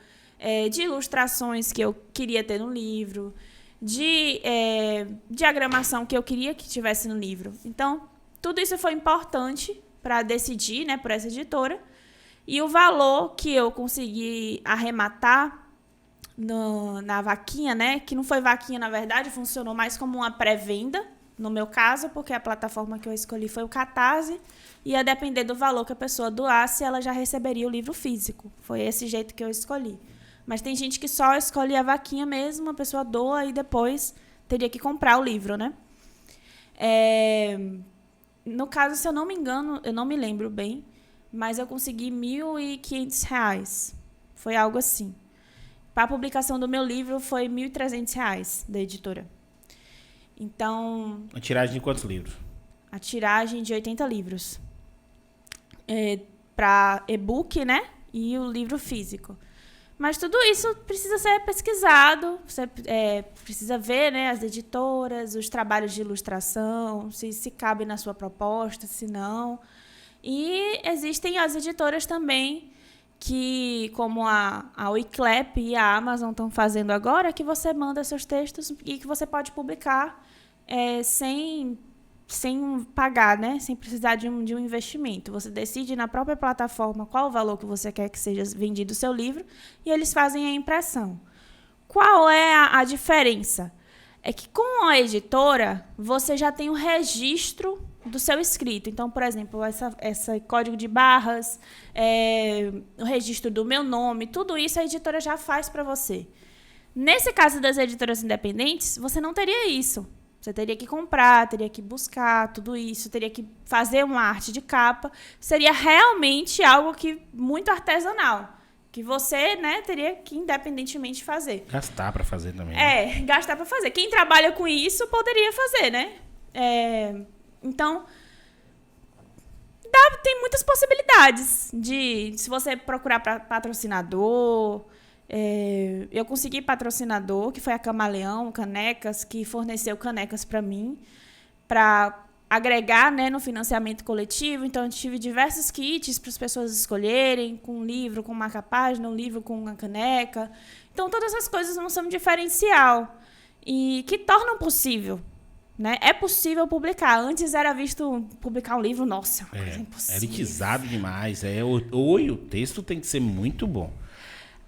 de ilustrações que eu queria ter no livro, de diagramação que eu queria que tivesse no livro. Então, tudo isso foi importante para decidir, né, por essa editora. E o valor que eu consegui arrematar na vaquinha, né? Que não foi vaquinha, na verdade, funcionou mais como uma pré-venda, no meu caso, porque a plataforma que eu escolhi foi o Catarse. Ia depender do valor que a pessoa doasse, ela já receberia o livro físico. Foi esse jeito que eu escolhi. Mas tem gente que só escolhe a vaquinha mesmo, a pessoa doa e depois teria que comprar o livro, né? No caso, se eu não me engano, eu não me lembro bem, mas eu consegui R$1.500. Foi algo assim. Para a publicação do meu livro, foi R$1.300 da editora. Então... A tiragem de quantos livros? A tiragem de 80 livros. Para e-book, né? E o livro físico. Mas tudo isso precisa ser pesquisado, você precisa ver, né, as editoras, os trabalhos de ilustração, se cabe na sua proposta, se não. E existem as editoras também, que, como a Wiclap e a Amazon estão fazendo agora, que você manda seus textos e que você pode publicar sem pagar, né? Sem precisar de um investimento. Você decide na própria plataforma qual o valor que você quer que seja vendido o seu livro e eles fazem a impressão. Qual é a diferença? É que com a editora, você já tem o registro do seu escrito. Então, por exemplo, esse código de barras, o registro do meu nome, tudo isso a editora já faz para você. Nesse caso das editoras independentes, você não teria isso. Você teria que comprar, teria que buscar tudo isso, teria que fazer uma arte de capa. Seria realmente algo muito artesanal, que você, né, teria que independentemente fazer. Gastar para fazer também. Né? Gastar para fazer. Quem trabalha com isso poderia fazer, né? Então, tem muitas possibilidades se você procurar patrocinador. Eu consegui patrocinador, que foi a Camaleão Canecas, que forneceu canecas para mim, para agregar, né, no financiamento coletivo. Então, eu tive diversos kits para as pessoas escolherem, com um livro, com marca-página, um livro com uma caneca. Então, todas essas coisas não são um diferencial e que tornam possível. Né? É possível publicar. Antes era visto publicar um livro, nossa, uma coisa impossível. É elitizado demais. O texto tem que ser muito bom.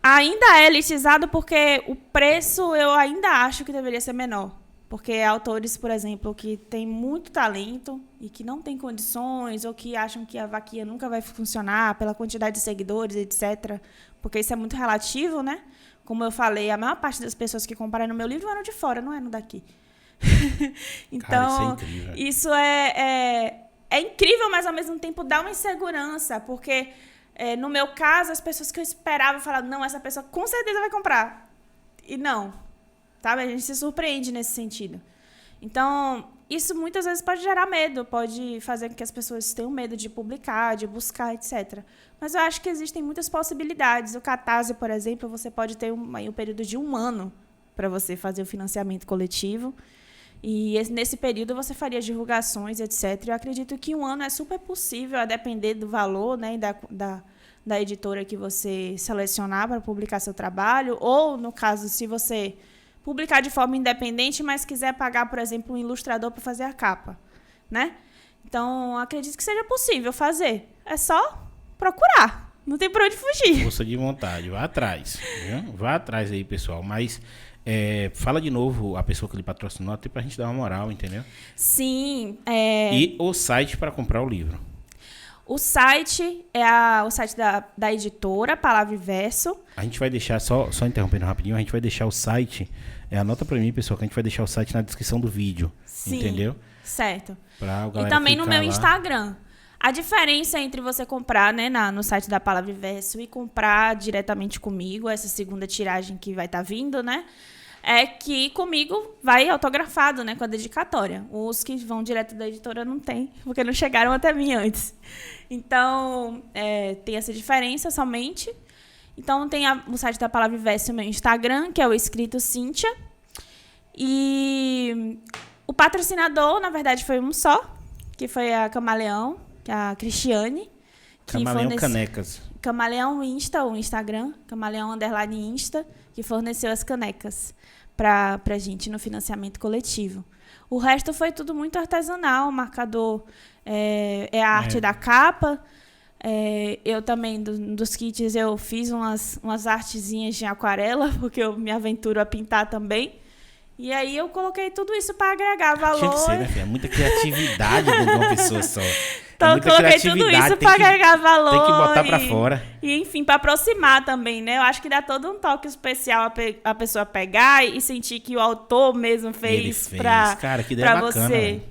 Ainda é elitizado porque o preço eu ainda acho que deveria ser menor. Porque autores, por exemplo, que têm muito talento e que não têm condições ou que acham que a vaquinha nunca vai funcionar pela quantidade de seguidores, etc. Porque isso é muito relativo, né? Como eu falei, a maior parte das pessoas que compraram no meu livro eram de fora, não eram daqui. Então, cara, isso é incrível, mas ao mesmo tempo dá uma insegurança, porque no meu caso, as pessoas que eu esperava falavam, não, essa pessoa com certeza vai comprar. E não. Sabe? A gente se surpreende nesse sentido. Então, isso muitas vezes pode gerar medo, pode fazer com que as pessoas tenham medo de publicar, de buscar, etc. Mas eu acho que existem muitas possibilidades. O Catarse, por exemplo, você pode ter um período de 1 ano para você fazer o financiamento coletivo. E nesse período você faria divulgações, etc. Eu acredito que 1 ano é super possível, a depender do valor, né, da editora que você selecionar para publicar seu trabalho. Ou, no caso, se você publicar de forma independente, mas quiser pagar, por exemplo, um ilustrador para fazer a capa. Né? Então, acredito que seja possível fazer. É só procurar. Não tem por onde fugir. Força de vontade. Vá atrás. Viu? Vá atrás aí, pessoal. Mas... fala de novo a pessoa que lhe patrocinou, até pra gente dar uma moral, entendeu? Sim. E o site para comprar o livro? O site é o site da editora, Palavra e Verso. A gente vai deixar, só interrompendo rapidinho, a gente vai deixar o site, anota pra mim, pessoal, que a gente vai deixar o site na descrição do vídeo. Sim, entendeu? Certo. E também no meu Instagram. A diferença entre você comprar, né, no site da Palavra e Verso e comprar diretamente comigo, essa segunda tiragem que vai estar vindo, né? É que comigo vai autografado, né, com a dedicatória. Os que vão direto da editora não tem, porque não chegaram até mim antes. Então, tem essa diferença somente. Então, tem o site da Palavra e Verso e o meu Instagram, que é o Escrito Cíntia. E o patrocinador, na verdade, foi um só, que foi a Camaleão, que é a Cristiane. Camaleão Canecas. Camaleão Insta, o Instagram, Camaleão _Insta, que forneceu as canecas pra gente no financiamento coletivo. O resto foi tudo muito artesanal, o marcador é a arte da capa, Eu também, dos kits, eu fiz umas artezinhas de aquarela, porque eu me aventuro a pintar também. E aí eu coloquei tudo isso para agregar valor. Tinha que ser, né, filha? É muita criatividade dentro de uma pessoa só. Então eu coloquei tudo isso para agregar valor. Tem que botar para fora. E, enfim, para aproximar também, né? Eu acho que dá todo um toque especial a pessoa pegar e sentir que o autor mesmo fez para você.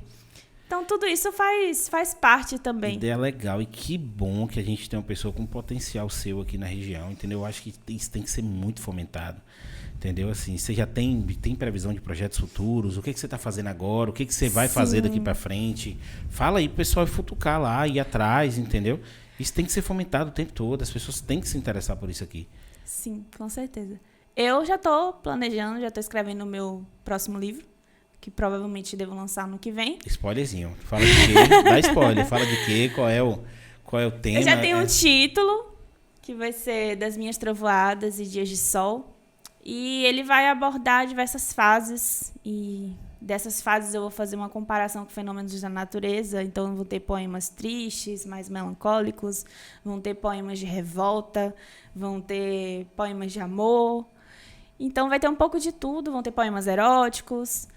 Então, tudo isso faz parte também. Ideia legal. E que bom que a gente tem uma pessoa com potencial seu aqui na região, entendeu? Eu acho que isso tem que ser muito fomentado. Entendeu? Assim, você já tem previsão de projetos futuros? O que você está fazendo agora? O que você vai fazer daqui para frente? Fala aí pro pessoal futucar lá, ir atrás, entendeu? Isso tem que ser fomentado o tempo todo. As pessoas têm que se interessar por isso aqui. Sim, com certeza. Eu já estou planejando, já estou escrevendo o meu próximo livro, que provavelmente devo lançar no que vem. Spoilerzinho. Fala de quê? Dá spoiler. Fala de quê? Qual é o tema? Eu já tenho um título, que vai ser Das Minhas Trovoadas e Dias de Sol. E ele vai abordar diversas fases, e dessas fases eu vou fazer uma comparação com fenômenos da natureza. Então, vão ter poemas tristes, mais melancólicos, vão ter poemas de revolta, vão ter poemas de amor. Então, vai ter um pouco de tudo, vão ter poemas eróticos,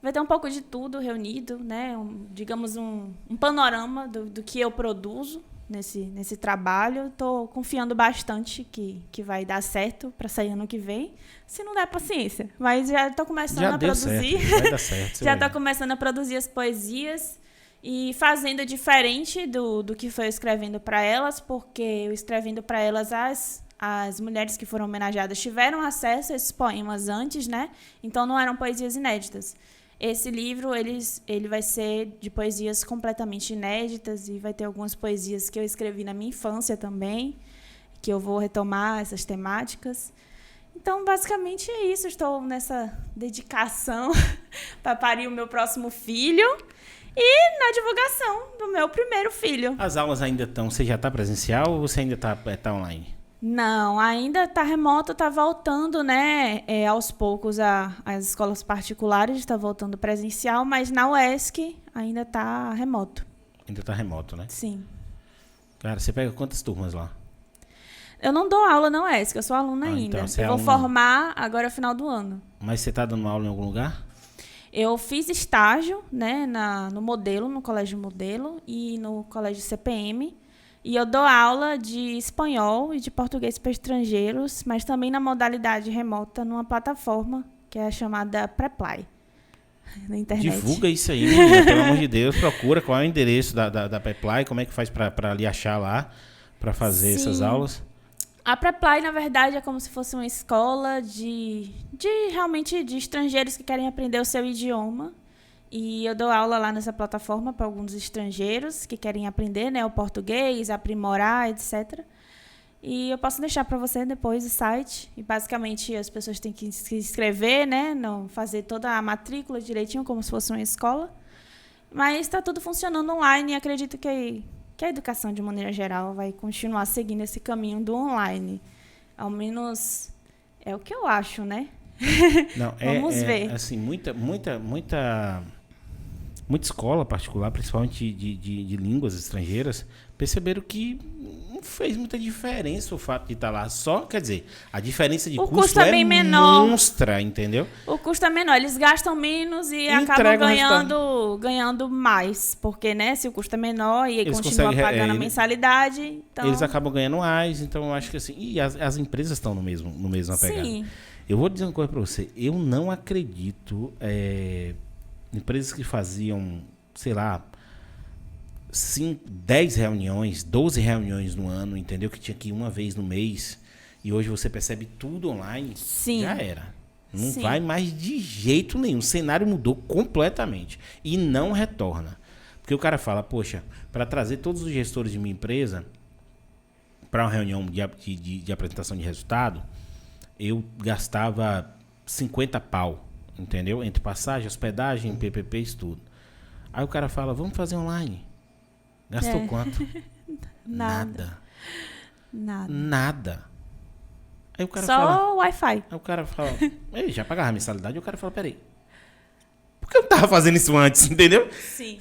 vai ter um pouco de tudo reunido, né? Digamos, um panorama do que eu produzo nesse trabalho. Estou confiando bastante que vai dar certo para sair ano que vem. Se não der, paciência. Mas já estou começando a produzir. Certo. Vai dar certo. Já estou começando a produzir as poesias e fazendo diferente do que foi eu escrevendo para elas, porque eu escrevendo para elas, as mulheres que foram homenageadas tiveram acesso a esses poemas antes, né? Então não eram poesias inéditas. Esse livro, ele vai ser de poesias completamente inéditas, e vai ter algumas poesias que eu escrevi na minha infância também, que eu vou retomar essas temáticas. Então, basicamente é isso. Estou nessa dedicação para parir o meu próximo filho e na divulgação do meu primeiro filho. As aulas ainda estão... Você já está presencial ou você ainda está online? Não, ainda está remoto, está voltando, né? Aos poucos as escolas particulares estão voltando presencial, mas na UESC ainda está remoto. Ainda está remoto, né? Sim. Cara, você pega quantas turmas lá? Eu não dou aula na UESC, eu sou aluna ainda. Então eu vou formar agora no final do ano. Mas você está dando aula em algum lugar? Eu fiz estágio, né, no Modelo, no Colégio Modelo e no Colégio CPM. E eu dou aula de espanhol e de português para estrangeiros, mas também na modalidade remota, numa plataforma que é chamada Preply, na internet. Divulga isso aí, menina, pelo amor de Deus. Procura qual é o endereço da Preply, como é que faz para ali achar lá, para fazer essas aulas. A Preply, na verdade, é como se fosse uma escola realmente de estrangeiros que querem aprender o seu idioma. E eu dou aula lá nessa plataforma para alguns estrangeiros que querem aprender, né, o português, aprimorar, etc. E eu posso deixar para você depois o site. E basicamente as pessoas têm que se inscrever, né, fazer toda a matrícula direitinho, como se fosse uma escola. Mas está tudo funcionando online, e acredito que a educação, de maneira geral, vai continuar seguindo esse caminho do online. Ao menos é o que eu acho, né? Não, Vamos ver. Assim, muita escola particular, principalmente de línguas estrangeiras, perceberam que não fez muita diferença o fato de estar lá. Só, quer dizer, a diferença de custo é bem menor. Monstra, entendeu? O custo é menor, eles gastam menos e acabam ganhando mais. Porque, né, se o custo é menor e eles continuam pagando a mensalidade, então... Eles acabam ganhando mais, então eu acho que assim... E as empresas estão no mesmo pegada. Sim. Eu vou dizer uma coisa para você. Eu não acredito... empresas que faziam, sei lá, 10 reuniões, 12 reuniões no ano, entendeu? Que tinha que ir uma vez no mês. E hoje você percebe tudo online. Sim. Já era. Não vai mais de jeito nenhum. O cenário mudou completamente. E não retorna. Porque o cara fala, poxa, para trazer todos os gestores de minha empresa para uma reunião de apresentação de resultado, eu gastava 50 pau. Entendeu? Entre passagem, hospedagem, PPP, isso tudo. Aí o cara fala, vamos fazer online. Gastou quanto? Nada. Aí o cara Só o Wi-Fi. Aí o cara fala, já pagava a mensalidade. E o cara fala, peraí, Por que eu não tava fazendo isso antes, entendeu? Sim.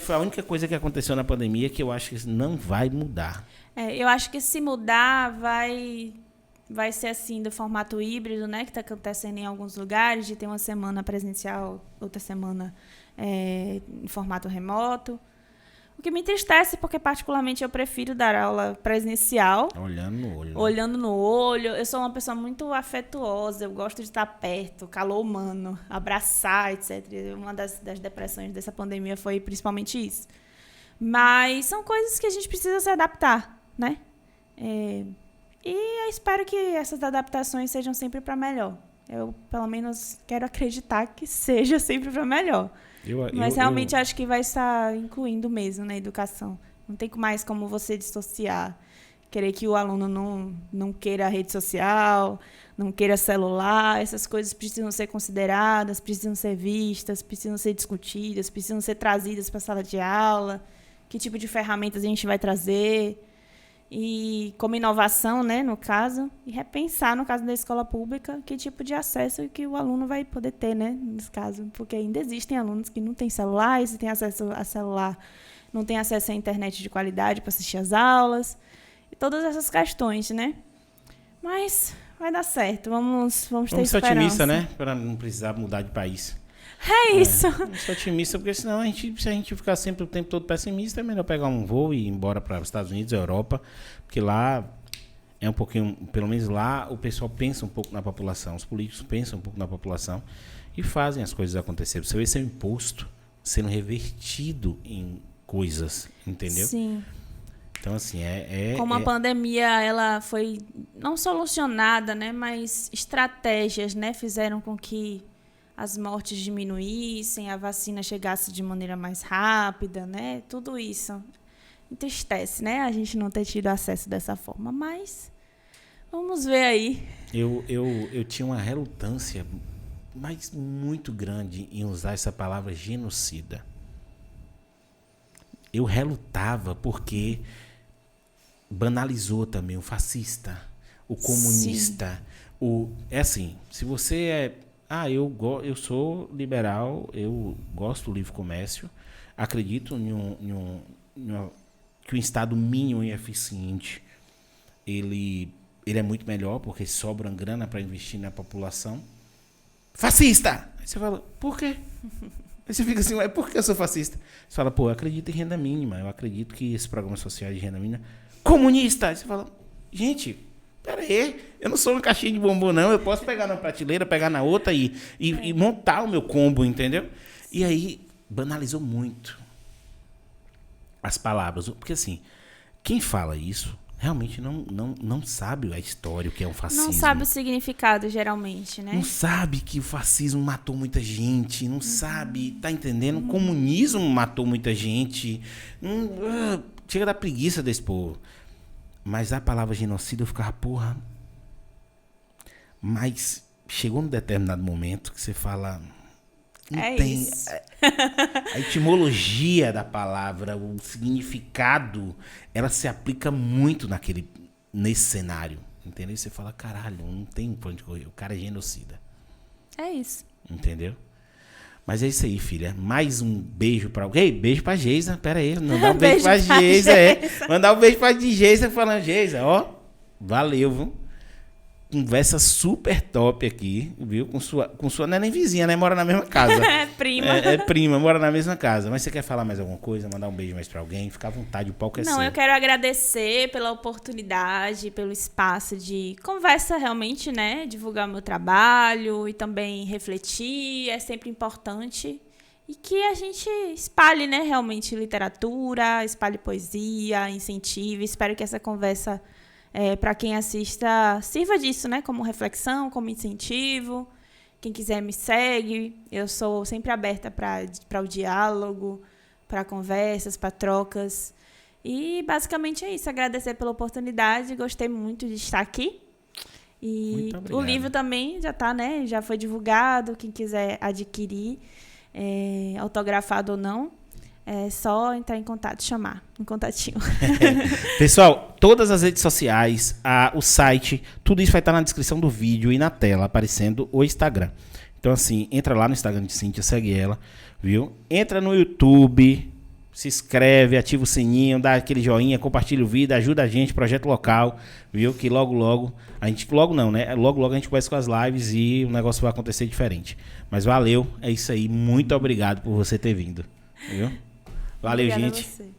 Foi a única coisa que aconteceu na pandemia que eu acho que não vai mudar. Eu acho que se mudar vai ser assim do formato híbrido, né? Que está acontecendo em alguns lugares, de ter uma semana presencial, outra semana em formato remoto. O que me entristece, porque particularmente eu prefiro dar aula presencial. Olhando no olho. Olhando no olho. Eu sou uma pessoa muito afetuosa, eu gosto de estar perto, calor humano, abraçar, etc. Uma das depressões dessa pandemia foi principalmente isso. Mas são coisas que a gente precisa se adaptar, né? E eu espero que essas adaptações sejam sempre para melhor. Eu, pelo menos, quero acreditar que seja sempre para melhor. Mas realmente acho que vai estar incluindo mesmo na educação. Não tem mais como você dissociar. Querer que o aluno não queira rede social, não queira celular. Essas coisas precisam ser consideradas, precisam ser vistas, precisam ser discutidas, precisam ser trazidas para a sala de aula. Que tipo de ferramentas a gente vai trazer. E como inovação, né, no caso, e repensar, no caso da escola pública, que tipo de acesso que o aluno vai poder ter, né, nesse caso. Porque ainda existem alunos que não têm celular, e se têm acesso a celular, não têm acesso à internet de qualidade para assistir às aulas. E todas essas questões, né? Mas vai dar certo, vamos ter esperança. Vamos ser otimistas, né? Para não precisar mudar de país. É isso. Vamos ser otimistas, porque senão se a gente ficar sempre o tempo todo pessimista, é melhor pegar um voo e ir embora para os Estados Unidos, Europa, porque lá é um pouquinho, pelo menos lá, o pessoal pensa um pouco na população, os políticos pensam um pouco na população e fazem as coisas acontecerem. Você vê seu imposto sendo revertido em coisas, entendeu? Sim. Então, assim, Como a pandemia, ela foi não solucionada, né, mas estratégias, né, fizeram com que as mortes diminuíssem, a vacina chegasse de maneira mais rápida, né? Tudo isso entristece, né? A gente não ter tido acesso dessa forma, mas vamos ver aí. Eu tinha uma relutância, mas muito grande, em usar essa palavra genocida. Eu relutava porque banalizou também o fascista, o comunista. É assim, se você é... eu sou liberal, eu gosto do livre comércio, acredito que o Estado mínimo e eficiente ele é muito melhor, porque sobra grana para investir na população. Fascista! Aí você fala, por quê? Aí você fica assim, por que eu sou fascista? Você fala, eu acredito em renda mínima, eu acredito que esses programas sociais de renda mínima... Comunista! Aí você fala, gente... Pera aí, eu não sou uma caixinha de bombom, não. Eu posso pegar na prateleira, pegar na outra e montar o meu combo, entendeu? E aí, banalizou muito as palavras. Porque, assim, quem fala isso realmente não sabe a história, o que é um fascismo. Não sabe o significado, geralmente, né? Não sabe que o fascismo matou muita gente, não sabe, tá entendendo? O comunismo matou muita gente. Chega da preguiça desse povo. Mas a palavra genocídio eu ficava, mas chegou num determinado momento que você fala... Isso. A etimologia da palavra, o significado, ela se aplica muito nesse cenário. Entendeu? E você fala, caralho, não tem pra onde correr. O cara é genocida. É isso. Entendeu? Mas é isso aí, filha. Mais um beijo pra... Ei, beijo pra Geisa. Pera aí, mandar um beijo pra Geisa. Mandar um beijo pra Geisa falando, Geisa, valeu, viu? Conversa super top aqui, viu? Com sua não é nem vizinha, né? Mora na mesma casa. É prima. É prima, mora na mesma casa. Mas você quer falar mais alguma coisa? Mandar um beijo mais pra alguém? Fica à vontade, o palco é seu. Não, eu quero agradecer pela oportunidade, pelo espaço de conversa realmente, né? Divulgar meu trabalho e também refletir, é sempre importante. E que a gente espalhe, né? Realmente literatura, espalhe poesia, incentive. Espero que essa conversa... para quem assista, sirva disso, né? Como reflexão, como incentivo. Quem quiser me segue. Eu sou sempre aberta para o diálogo, para conversas, para trocas. E basicamente é isso. Agradecer pela oportunidade. Gostei muito de estar aqui. E o livro também já está, né? Já foi divulgado. Quem quiser adquirir, autografado ou não, é só entrar em contato, chamar um contatinho. Pessoal, todas as redes sociais, o site, tudo isso vai estar na descrição do vídeo e na tela, aparecendo o Instagram. Então, assim, entra lá no Instagram de Cíntia, segue ela, viu? Entra no YouTube, se inscreve, ativa o sininho, dá aquele joinha, compartilha o vídeo, ajuda a gente, projeto local, viu? Que logo, a gente, logo não, né? Logo a gente começa com as lives e o negócio vai acontecer diferente. Mas valeu, é isso aí, muito obrigado por você ter vindo, viu? Valeu, Obrigada a gente. você.